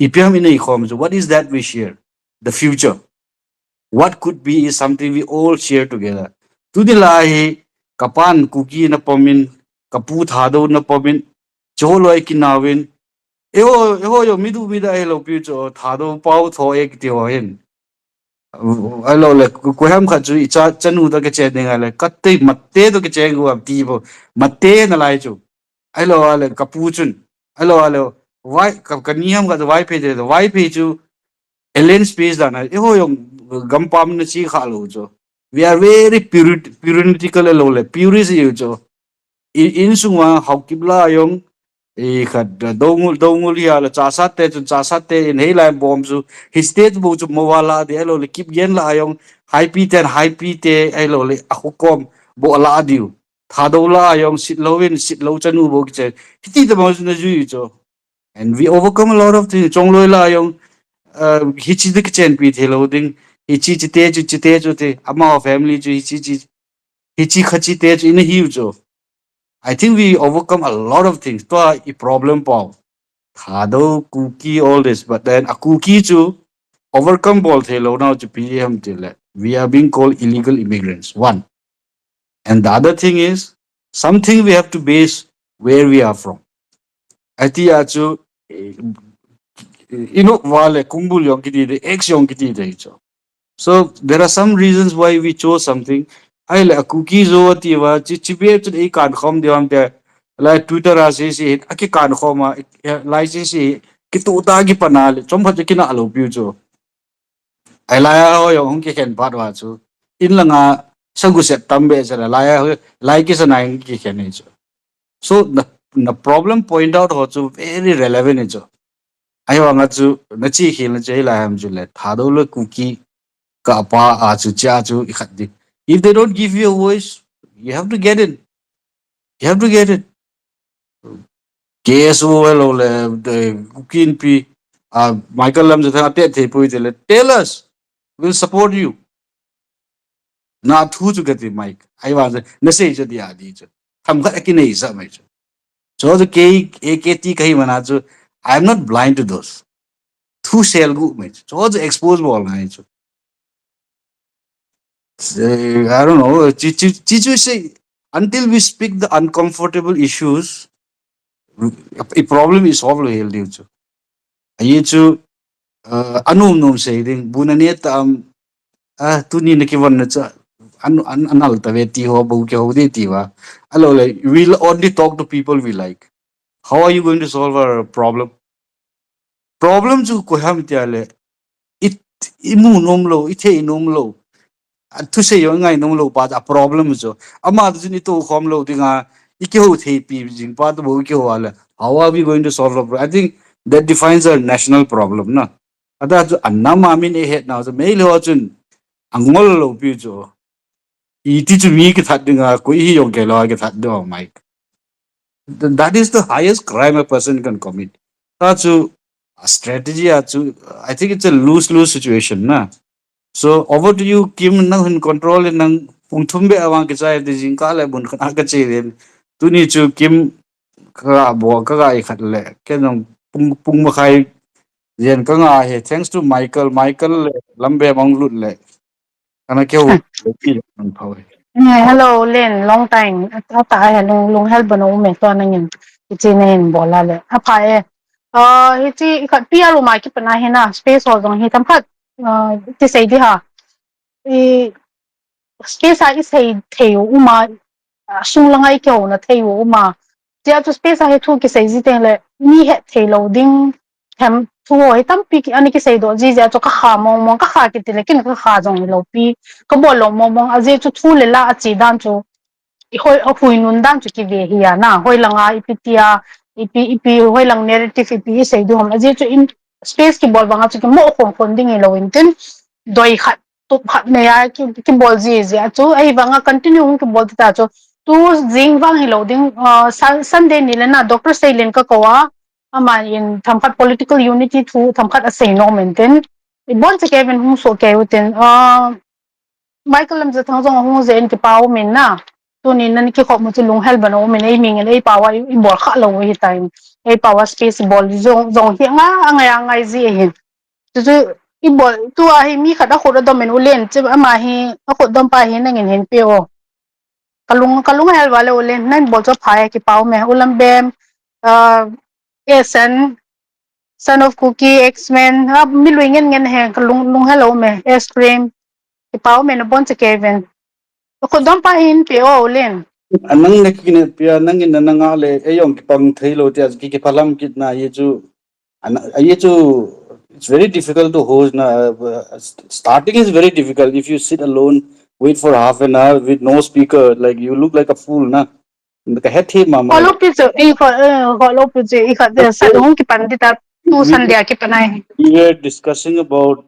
Ipiam in a comes, what is that we share? The future. What could be is something we all share together. Tudilahi kapan kuki na pomin, kaput hado na pomin, cholo kinawin. Eho yo midu vida elo picho thado pau tho ek tio hin. Alo le ko ham kha chu cha chanu da ke che denga le katte matte do ke che gu ab ti bo matte na lai chu alo ale kapuchun alo why ka niam ga why pe de why pe chu alien space da na eho yo gampam na chi kha lo chu we are very puritical alo le purist yu chu in sungwa haukibla yong e khat dongul ya la cha sa te in hei lai bom su his state bu chu mowala de elo le kip gen la yong high p te elo le ahukom bo la diu thado la yong sit lo chanu bo che hiti de mo na ju cho and we overcome a lot of things chong loi la yong hichi de chen pi the lo ding hichi chi te chu te ama family chu hichi khachi te chu in hi cho I think we overcome a lot of things. To a problem pao. Thado, cookie, all this. But then a cookie to overcome ball thelo now to PM till we are being called illegal immigrants. One. And the other thing is something we have to base where we are from. I think achu wale kumbul yong kiti de ex yong kiti de. So there are some reasons why we chose something. I like cookies over tiva chichipe to a can come down there like Twitter as is it a can homa license kituta panal chomhajakina alo pujo. I lie yung can padwachu in langa saguset tambe as a lie like is an anki can. So the problem point out also very relevant. I want to nachi hill jail I am julet hadolo cookie. If they don't give you a voice, you have to get it. You have to get it. KSOL the cooking P Michael Lamjathang tell us. We'll support you. Not who to get the mic. I was a message at the adija. I'm got a kinesa major. So the KKT Kaimanazo, I'm not blind to those. Two shell good mate. So the exposed ball. I don't know. Chichu say until we speak the uncomfortable issues, a problem is solved. Healthy. Ayechu anum saying bunaniet tuni nakivan na anal taveti ho buke ho detiva. Hello, we'll only talk to people we like. How are you going to solve our problem? Problems ko ham tiale it imu nomlo ite inomlo. To say yung ngay nung lo pa a problem so ama dun ito kom lo dinga ikihou thepi jing pa to bo ikihou wala how are we going to solve the problem? I think that defines a national problem na ada jo anna mamin e het now so mail ho chun angol lo pi jo iti chu mi ki that dinga ko hi yong ke lo ke that do mike that is the highest crime a person can commit that's a strategy I think it's a lose situation na. So over to you, Kim. Nang in control nang pungtumbe awang kicay di jingkala bun kan agad din. Tu ni chu Kim ka bo ka ikat le. Kenong pung makay yan ka nga he. Thanks to Michael. Michael lambe manglut le. Kana kyo ng power. Hello, Lin. Long time. Tayo lung help ba no me to nang yun. Iti na yun bola le. Apa iti ikat piya lumay ki panahin na space hall dong hitam kat. Iti say di ha. Space ha isay tayo uma sung lang ay kyo na tayo uma. Dia tu space ha tu ki say ziteng le ni het tayo ding hem thu hoi tam pi ani ki sei do ji ja cho ka kha mong ka kha ki ti le kin ka kha jong lo pi ka bo lo mong a je chu thu le la a chi dan chu I hoi a hui nun dan chu ki ve hi ya na hoi langa ipitia ipi hoi lang narrative ipi sei do ham a je chu in space ki bol wanga chu ki mo khon ding lo in tin doi khat tu khat ne ya ki bol ji chu ai wanga continue ki bol ta chu tu jing wang hi lo ding Sunday ni le na doctor Sailen ka kawa ama in thamkhat political unity thu thamkhat a sei no maintain ibon che Kevin hung so ke uten Michael lamjathang jong hung ze en ki pau min na tu ni nan ki khop mu chu lung hel bano min ei ming ei pawa I bol kha lo hi time ei pawa space bol jong hi nga ngai ji hin tu I bol tu a hi mi khada khoda do men ulen che ama hi a khod dom pa hi na ngin hen pe o kalung hel wale ulen nan bol cho phai ki pau me ulam bem Esan Son of Cookie, X-Men, miluingen ngen he lung hello me, S-Cream, ipaw me no bon sa Kevin. Ako doon pa hin pi o ulin. Anang nakin pia nangin na nangale ayong kipang thilo ti as kikipalam kit na yeju it's very difficult to host na starting is very difficult if you sit alone wait for half an hour with no speaker like you look like a fool na kahethi mama Kolo pi so kolo pi so sa dong ki pandita tu sandya ki panay. we were discussing about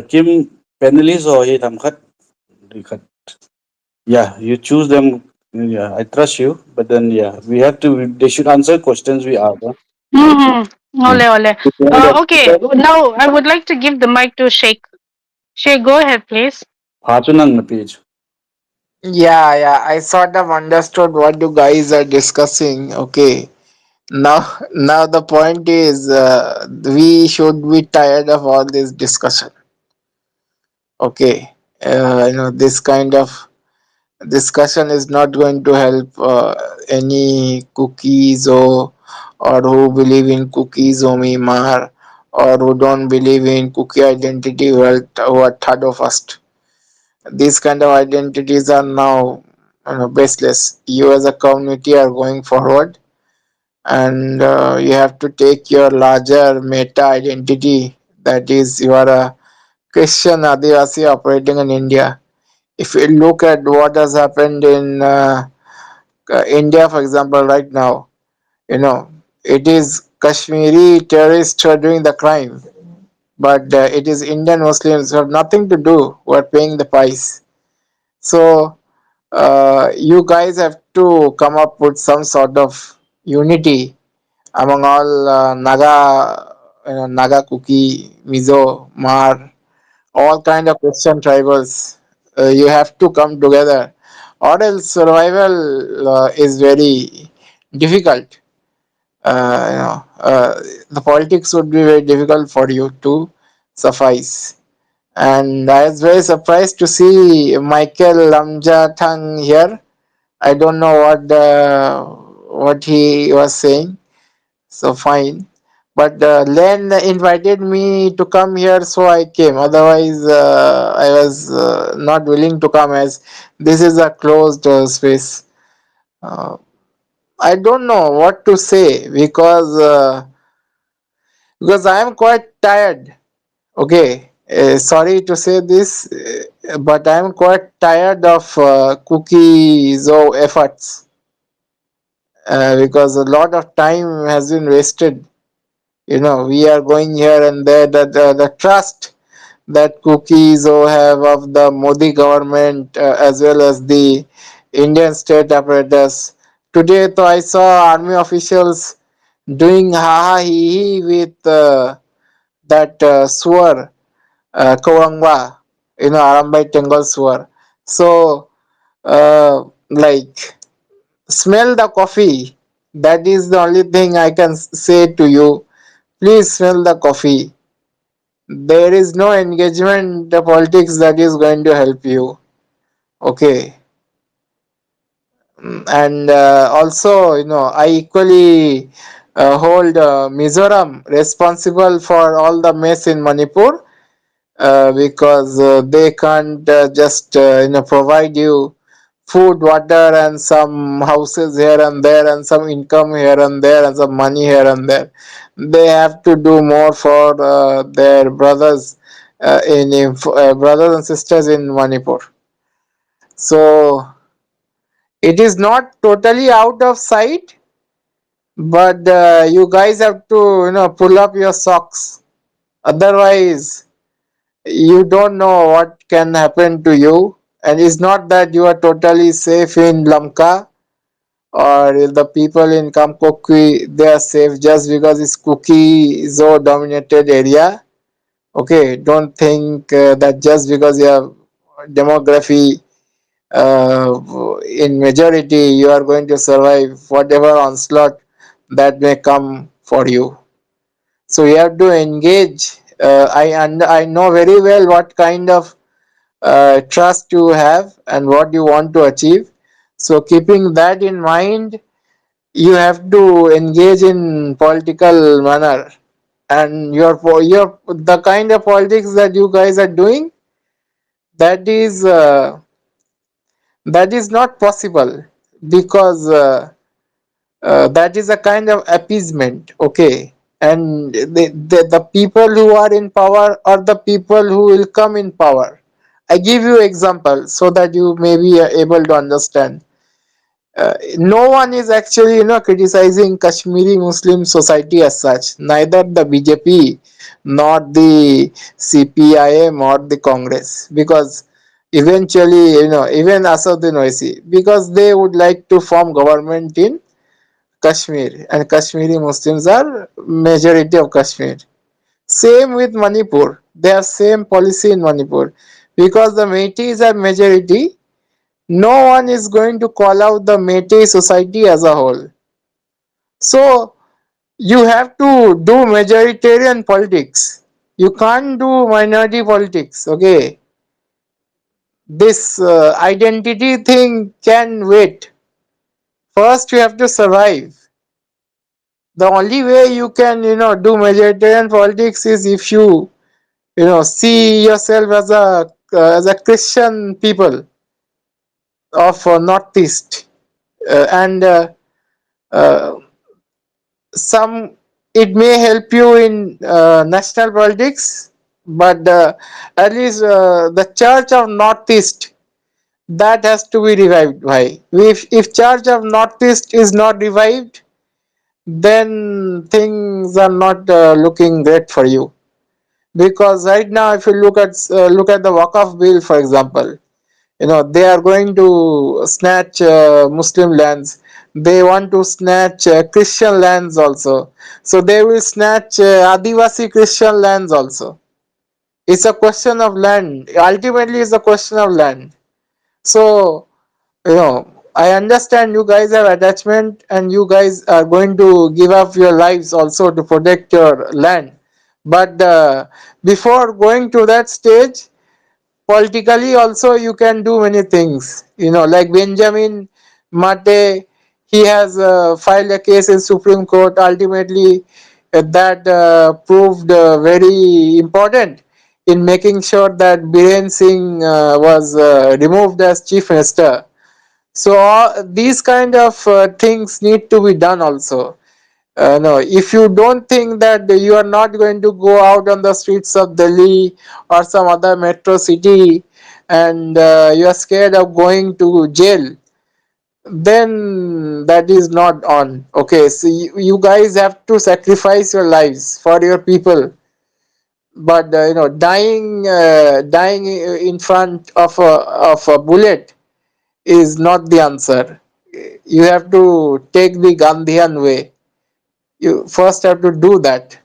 Kim panelists or he thamkhat yeah, you choose them. Yeah, I trust you. But then, yeah, we have to. They should answer questions we ask. Huh? Ole ole. Okay, now I would like to give the mic to Sheikh. Sheikh, go ahead, please. Pachunang na page. Yeah, I sort of understood what you guys are discussing. Okay. Now the point is, we should be tired of all this discussion. Okay. This kind of discussion is not going to help any cookies or who believe in cookies or Myanmar or who don't believe in cookie identity who are third or first. These kind of identities are now baseless. You as a community are going forward, and you have to take your larger meta identity, that is you are a Christian Adivasi operating in India. If you look at what has happened in India, for example, right now, it is Kashmiri terrorists who are doing the crime, but it is Indian Muslims who have nothing to do who are paying the price. So you guys have to come up with some sort of unity among all Naga, Kuki, Mizo, Mar, all kind of Christian tribals. You have to come together, or else survival is very difficult. The politics would be very difficult for you to suffice. And I was very surprised to see Michael Lamjathang here. I don't know what he was saying. So fine. But Len invited me to come here, so I came. Otherwise, I was not willing to come, as this is a closed space. Uh, I don't know what to say because I am quite tired. Okay, sorry to say this, but I am quite tired of cookies or efforts because a lot of time has been wasted. We are going here and there. The trust that cookies have of the Modi government as well as the Indian state apparatus. Today, so I saw army officials doing ha ha he he with that swar, Kawangwa, Arambai Tengal swar. So, like, smell the coffee. That is the only thing I can say to you. Please smell the coffee. There is no engagement the politics that is going to help you. Okay. And also, I equally hold Mizoram responsible for all the mess in Manipur because they can't just provide you food, water, and some houses here and there, and some income here and there, and some money here and there. They have to do more for their brothers brothers and sisters in Manipur. So it is not totally out of sight, but you guys have to pull up your socks. Otherwise, you don't know what can happen to you. And it's not that you are totally safe in Lamka, or the people in Kamkokwi they are safe just because it's cookie zo dominated area. Okay, don't think that just because you have demography in majority you are going to survive whatever onslaught that may come for you. So you have to engage. I know very well what kind of trust you have and what you want to achieve. So keeping that in mind, you have to engage in political manner. And your the kind of politics that you guys are doing, that is uh, that is not possible, because that is a kind of appeasement. Okay, and the people who are in power are the people who will come in power. I give you example so that you may be able to understand. No one is actually criticizing Kashmiri Muslim society as such, neither the BJP nor the CPIM or the Congress, because eventually even Asaduddin Owaisi, because they would like to form government in Kashmir, and Kashmiri Muslims are majority of Kashmir. Same with Manipur. They have same policy in Manipur. Because the Meiteis are majority, no one is going to call out the Meitei society as a whole. So you have to do majoritarian politics. You can't do minority politics. Okay, this identity thing can wait. First, you have to survive. The only way you can do majoritarian politics is if you see yourself as a Christian people of Northeast, and uh, some it may help you in national politics, but at least the Church of Northeast, that has to be revived. Why? If Church of Northeast is not revived, then things are not looking great for you. Because right now, if you look at the Waqf bill, for example, they are going to snatch Muslim lands. They want to snatch Christian lands also. So they will snatch Adivasi Christian lands also. It's a question of land. Ultimately, it's a question of land. So I understand you guys have attachment and you guys are going to give up your lives also to protect your land. But before going to that stage, politically also you can do many things. Like Benjamin Mate, he has filed a case in Supreme Court. Ultimately, that proved very important in making sure that Biren Singh was removed as chief minister. So these kind of things need to be done also. No, if you don't think that you are not going to go out on the streets of Delhi or some other metro city, and you are scared of going to jail, then that is not on. Okay, so you guys have to sacrifice your lives for your people, but dying in front of a bullet is not the answer. You have to take the Gandhian way. You first have to do that.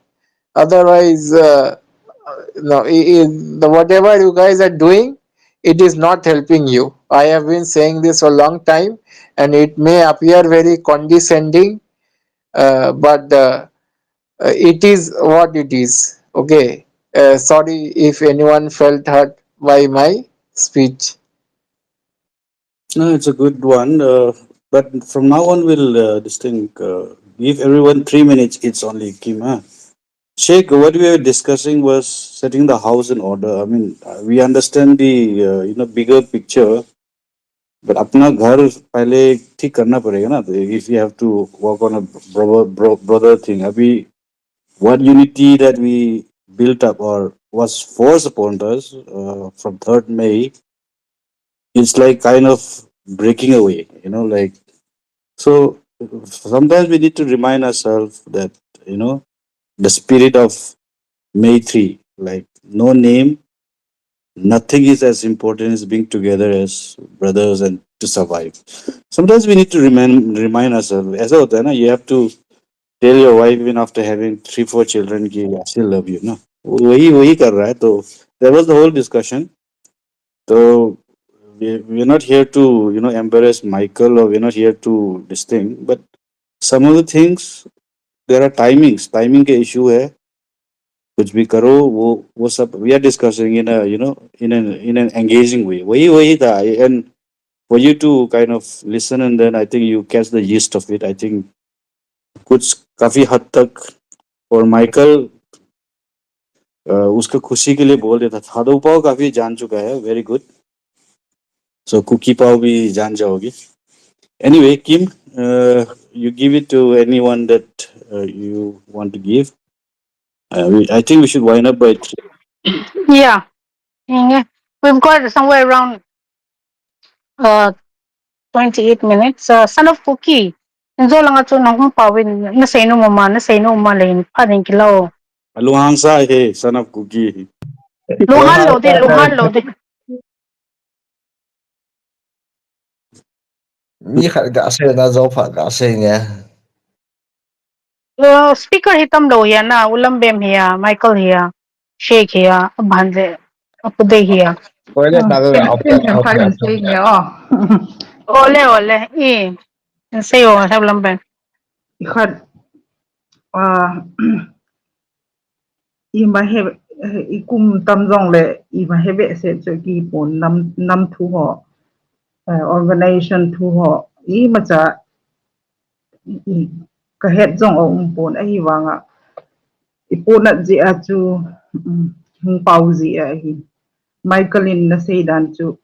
Otherwise, no, the whatever you guys are doing, it is not helping you. I have been saying this for a long time, and it may appear very condescending, but it is what it is. Okay. Sorry if anyone felt hurt by my speech. No, it's a good one. But from now on, we'll give everyone 3 minutes each only, Kim. Huh? Sheikh, what we were discussing was setting the house in order. I mean, we understand the bigger picture, but अपना घर पहले ठीक करना पड़ेगा ना. If you have to work on a brother thing, अभी what unity that we built up or was forced upon us from 3rd May, it's like kind of breaking away, like. So sometimes we need to remind ourselves that, the spirit of May 3, like no name, nothing is as important as being together as brothers and to survive. Sometimes we need to remind ourselves. ऐसा होता है ना, you have to tell your wife even after having 3-4 children कि I still love you. No, वही कर रहा है. तो there was the whole discussion. So we're not here to embarrass Michael, or we're not here to this thing. But some of the things, there are timing के issue है. कुछ भी करो वो सब we are discussing in a in an engaging way. वही था. And for you to kind of listen, and then I think you catch the gist of it. I think कुछ काफी हद तक for Michael उसका खुशी के लिए बोल देता था. थादो पाव काफी जान चुका है. Very good. So कुकी पाव भी जान जाओगी. Anyway, Kim, you give it to anyone that you want to give. I think we should wind up by 3. Yeah. We've got somewhere around 28 minutes. Son of Cookie. Nzo lang ato nang pawin na sa ino mama lain pa rin kilaw. Luhang sa son of Cookie. Luhan lo de. Mi khát gã xe na dấu phạt gã xe nghe. Speaker hitam lo hiya na ulam bem hiya, Michael hiya, Sheikh hiya, bhanje apude hiya. Quay lại ta cái áo Em phải mình suy nghĩ Ole say o have ulam bem. ikhat ima he ikum tamjong le ima hebe se cho ki pon nam thu ho organization thu ho ima cha ka het jong o pon a hi wanga ipona ji a chu hung pau ji a hi Michaelin na sei dan chu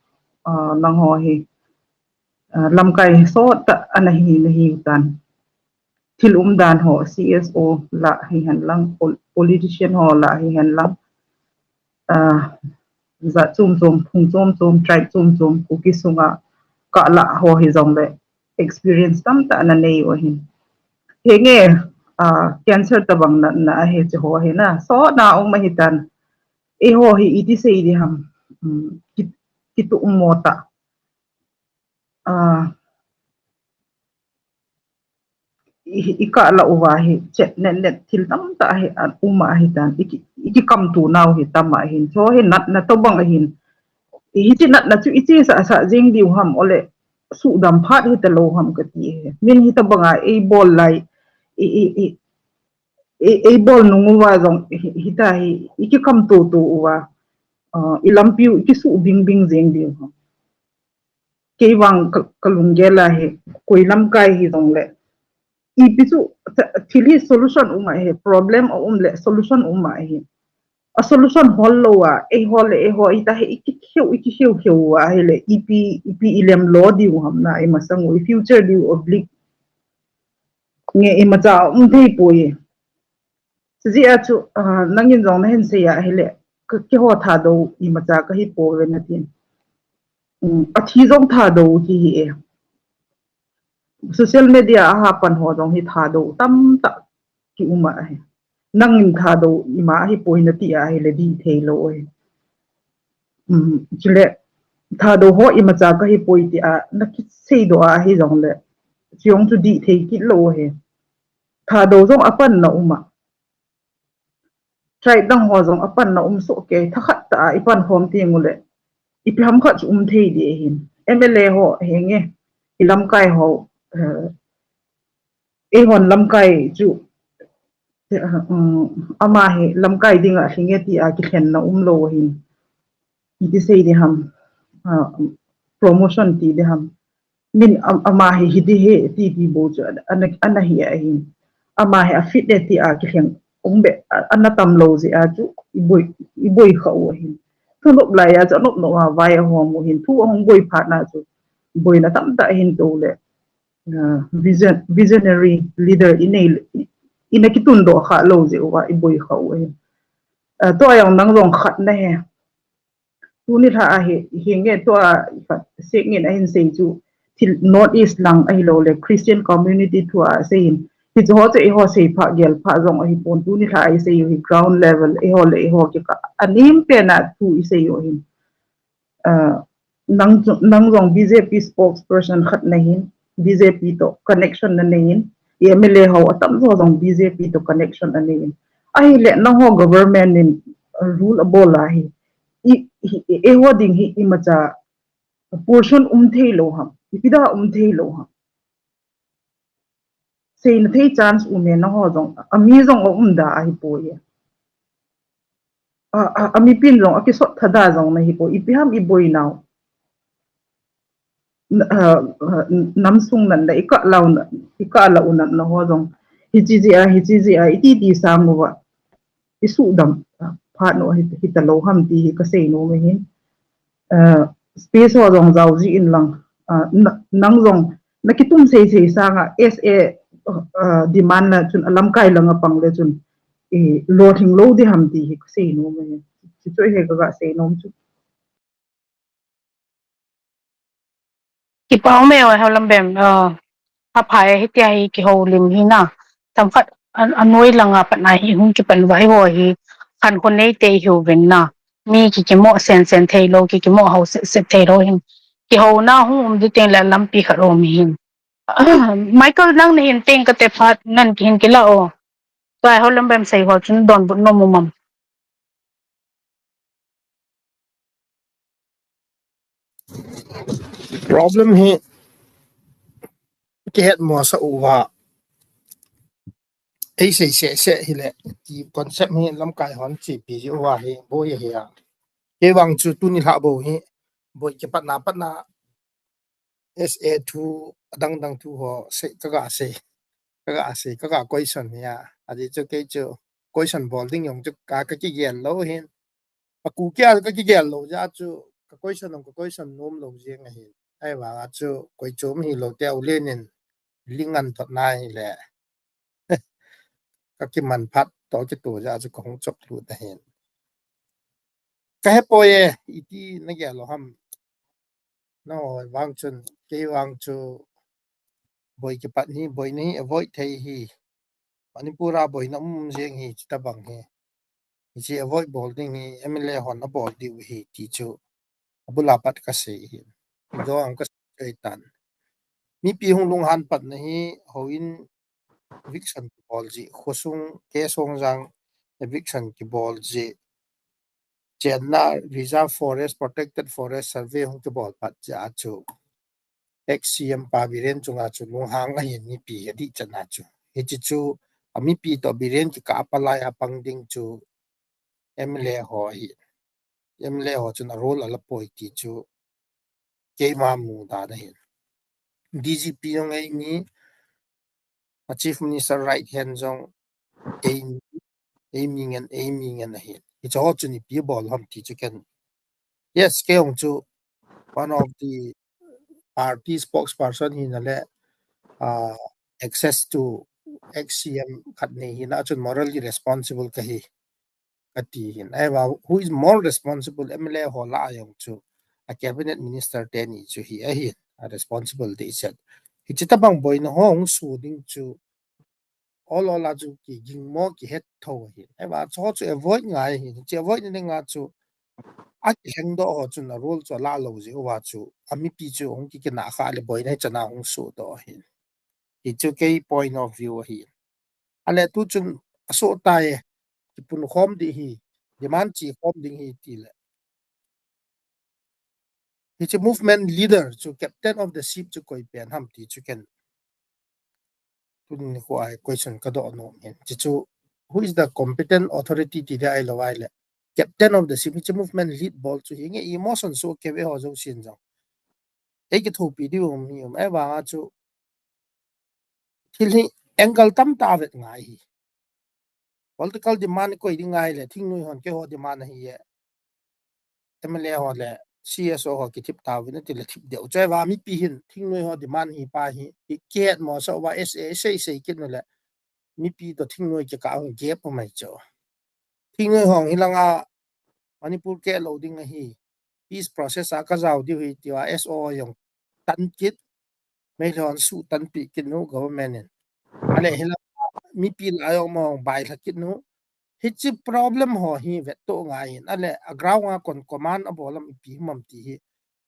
nang ho hi lamkai so ta anahi nahi tan thil dan ho CSO la hi han lang politician ho la hi han lang za chum phung tribe chum ku ki sunga ka la ho hi zong le experience tam ta na nei o hin he nge cancer ta bang na he che ho he na so na ong ma hitan e ho hi iti sei di ham kitu mota ika la uwahi chet net thil tam ta he an uma hi tan iki kam tu naw hi tama hin so he nat na to bang hin hi chi nat na chu ichi sa jing diu ham ole su dam phat hi ta lo ham ka ti he min hi ta banga e bol lai e bol nu wa jong hi ta hi iki kam tu wa ilampiu iki su bing jing diu ham ke wang kalungela he koilam kai hi jong le ipisu thili solution he problem le solution he a solution hollo wa e ho ita he iki kheu wa hele ipi ilem lo diu hamna e masang future diu oblique nge e macha thei poye ji a chu nangin jong na hen se ya hele ke ho tha do i macha ka hi po ve na tin a thi jong tha do hi e social media ha pan ho jong hi tha do tam ta ki uma he nangin tha do ima hi poina ti a hele di thei lo e chile tha do ho ima cha ka hi poi ti a na ki sei do a hi jong le chiong chu di thei ki lo he tha do jong apan na uma trai dang ho jong apan na so ke tha khat ta ipan khom ti ngule iplam khat thei di hin MLA ho henge ilam kai ho e hon lam kai chu ama he lam kai dinga hinge ti a ki khen na lo hin ti sei de ham promotion ti de ham min ama he hi de he ti bo chu ana hi a hin ama he a fit de ti a ki khen be ana tam lo ji a chu iboi khaw hin thu lop lai a chu lop no wa vai ho mo hin thu hong boi pha na chu boi na tam ta hin to le visionary leader ina kitun do kha lo je wa I boi kha we to ayang nang rong khat na he tu ni tha he nge to se nge na hin se chu til north east lang ai lo le Christian community to se in hi ho te ho se pha gel pha rong ai pon tu ni tha ai se hi ground level ho le ho ke ka anim pe na tu I se yo hin nang rong BJP spokesperson khat na hin BJP to connection na hin MLA ho atam zo rong BJP to connection na hin ai le na ho government in rule abola hi ho ding hi imacha portion thei lo ham ipida thei lo ham sei na thei chance me na ho rong ami rong da ai po ye ami pin rong akisot thada rong na hi po ipiham iboi now namsung nan da ika la unan na ho rong hichi iti sam wa isu dam pha no hitalo ham ti ka sei no me hin space ho rong zau ji in lang nang rong nakitum sei sanga sa demand na chun alam kai langa pang le chun lo thing lo de ham ti ka sei no me chi choi he ka sei nom chu ki pau me o halam bem a phai hi tia hi ki ho lim hi na tam khat anoi langa patna hi hung ki pan vai ho hi khan kon nei te hiu ven na mi ki mo sen thei lo ki mo ho se thei ro hin ki ho na hum di ten la lam pi kharo mi hin Michael nang ne hin teng ka te phat nan ki hin ki la o kai ho lam bem sei ho chun don bu no mu mam problem hi ke het mo sa uwa ai se hi le ki concept hi lam kai hon chi pi ji uwa hi bo ye ya ke wang chu tu ni ha bo hi bo ke pat na SA2 dang tu ho se ka ga question ya adi chu ke chu question bolding yong chu ka ki gen lo hin a ku kya ka ki gen lo ja chu ka question nom lo je nga hi ai wa chu koi chom hi lo te u le nin lingan thot nai le ka ki man phat to ki tu ja chu kong chok lu ta hin ka he po ye iti na ge lo ham no wang chun ke wang chu boy ki pat ni boy ni avoid thei hi manipura boy na jeng hi ta bang he ji avoid bolding hi MLA hon na bol di hi ti chu abula pat ka se hi do ang ka sei tan mi pi hung lung han pat na hi hoin eviction bol ji khosung ke song jang eviction ki bol ji chenna reserve forest protected forest survey hung ki bol pat ja chu XCM pa biren chunga chu lung hang a yin mi pi adi chana chu hi chi chu ami pi to biren ki ka apalai apang ding chu MLA ho hi MLA ho chuna role ala poi ti chu ke ma mu da da hin DGP yong ai ni chief minister right hand jong aiming and hin hi cho chu ni pi bol ham ti chu ken yes ke ong chu one of the party spokesperson hin ale access to XCM khat nei hin a chun morally responsible ka hi ati hin ai wa who is more responsible MLA ho la yong chu a cabinet minister teni chu hi a hi a responsible de set hi chita bang boy no hong su ding chu all la chu ki ging mo ki het tho hi ai wa cho chu avoid ngai hi che avoid ni nga chu a ki heng do ho chu na role chu la lo ji wa chu ami pi chu hong ki na kha le boy nai chana hong su do hi hi chu ke point of view hi ale tu chun aso ta ye ki pun khom di hi demand chi khom ding hi ti le hi chu movement leader chu captain of the ship chu koi pen ham ti chu ken tun ni ko ai question ka do no men chi chu who is the competent authority ti da ai lo ai le captain of the ship chu movement lead ball chu hi nge emotion so ke we ho zo sin jang e ki thu pi di mi ai wa chu thil hi angle tam ta vet ngai hi political demand ko i ngai le thing nui hon ke ho demand hi ye MLA ho le CSO ho ki thip ta win ti le thip deu chai wa mi pi hin thing noi ho demand hi pa hi ket mo so wa SA sei kin le mi pi to thing noi ke ka hong gap mai cho thing noi hong hilanga Manipur ke loading hi peace process a ka jaw di hi ti wa SO yong tan kit mai lon su tan pi kin no government ale hila mi pi la yo mo bai la kit no hi chi problem ho hi vet to ngai ale agrawa kon command abolam pi mam ti hi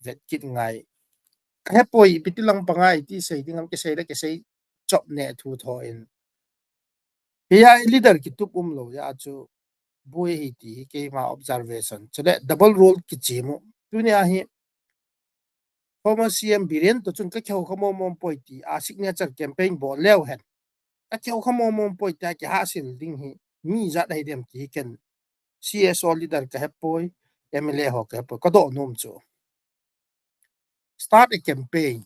vet kit ngai he poi pitilang pangai ti sei dingam ke sei chop ne thu tho in ya leader ki tup lo ya chu boy hi ti ke ma observation chule double role ki chimu tunia hi former CM Biren to chun ka khau khamo mom poi ti a signature campaign bo lew hen ka khau khamo mom poi ta ki hasil ding hi mi za dai dem ti ken CSO leader ka he poi MLA ho ka poi ka do nom chu start a campaign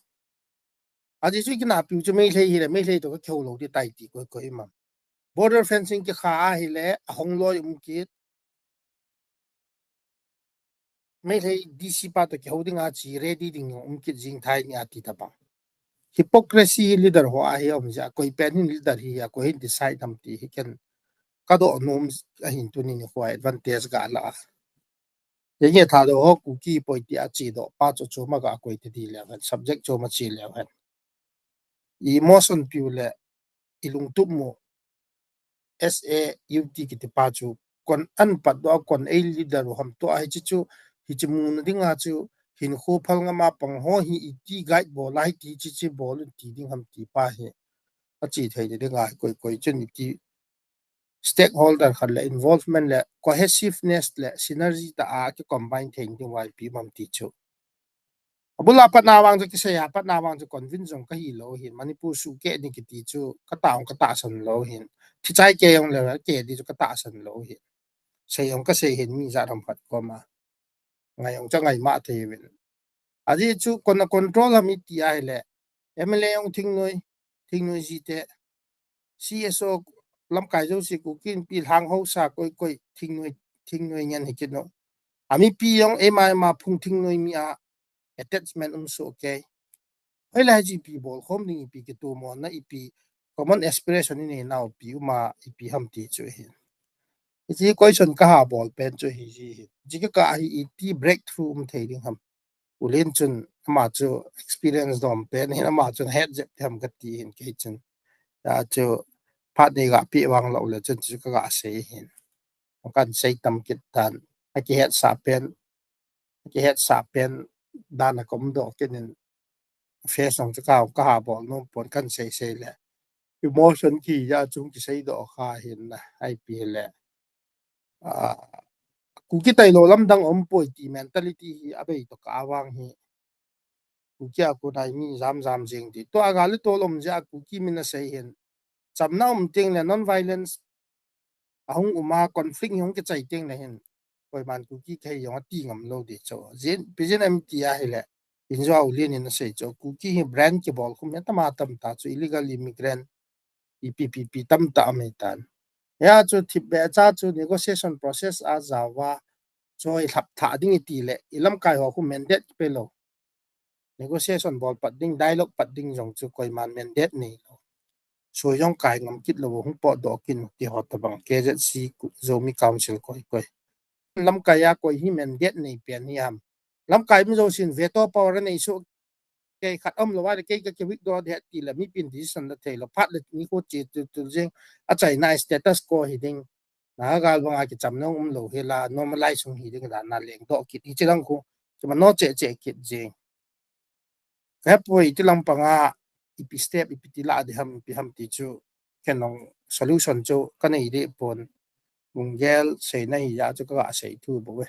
aji chu kina piu chu mei hlei to ka khau lo ti tai ti ko imam border fencing ki kha hi le hong loi ki mei hlei DC pa to khau dinga chi ready ding ki jing thai ni ati ta ba hypocrisy leader ho a hi om ja koi pen hin leader hi ya ko hin decide ham ti hi ken ka do nom a hin tu ni ko advantage ga la ye ye tha do ho ku ki poi ti a chi do pa chu chu ma ga koi ti di le subject chu ma chi le han emotion piu le ilung tu mo SA UT ki ti pa chu kon an pat do kon a leader ham to a chi chu hi chi mun dinga chu hin khu phal nga ma pang ho hi ti guide bo lai ti chi bol ti ding ham ti pa hi a chi thei de nga koi chen ti stakeholder khan le involvement le cohesiveness le synergy ta a ki combine thing ding wai pi mam ti chu abula pat na wang ki se ya pat na wang chu convince jong ka hi lo hin Manipur su ke ni ki ti chu ka ta san lo hin thi chai ke yong le ke di chu ka ta san lo hin se yong ka se hin mi za ram phat ko ma ngai yong cha ngai ma the win aji chu kon control mi ti ai le MLA yong thing noi ji te CSO lam kai jo si ku kin pi hang ho sa koi thing noi nyan hi kino ami pi yong ma phung thing noi mi a attachment so okay ai la ji pi bol khom ni pi ki tu mo na ipi common aspiration ni now pi ma ipi ham ti chu hi ji question ka ha bol pen chu hi ji ka hi ti breakthrough um thei ding ham ulen chun ma chu experience dom pen hi ma chun head jep tham ka ti hin ke chun ya chu phát đi gặp bị vang lậu là chân chỉ có gã sĩ hiện cần xây tâm kết tan cái hết sạp bên đan là cũng độ cái nên phía xong cho cao có hà bỏ nó bọn cần xây lệ emotion khi ra chúng chỉ xây độ khá hiện là ai bị lệ cú cái tay lô lâm đang ôm bồi thì mentality à bây to cả vang hi cú kia cú này mi dám riêng thì tôi agak lấy tôi lom ra cú kia mình là xây hiện chấm nào mình tiếng là non violence ahong uma conflict hong ke chai teng na hen koi man ku ki khai yong ti ngam lo de cho zen pijen am ti a hele injo au lien in sei cho ku ki hi brand ke bol khum ta ma tam ta chu illegal immigrant EPPP tam ta me tan ya chu thip be cha chu negotiation process a zawa choi thap tha ding ti le ilam kai ho ku mandate pe lo negotiation bol pat ding dialogue pat ding jong chu koi man mandate nei so yong kai ngam kit lo hung po do kin ti hot ta bang KZC zomi council koi lam kaya koi hi men det nei pian hi am lam kai mi zo sin veto power nei so ke khat om lo wa ke wik do de ti la mi pin decision la thei lo phat le ni ko chi tu jeng a chai na status ko hi ding na ga bang ki cham nong lo he la normalize sung hi ding da na leng do ki ti chang ko chama no che ki jeng ka poi ti lam panga ipi step ipi ti la de ham ti chu kenong solution chu ka nei de pon mungel sei na hi ya chu ka sei thu bo we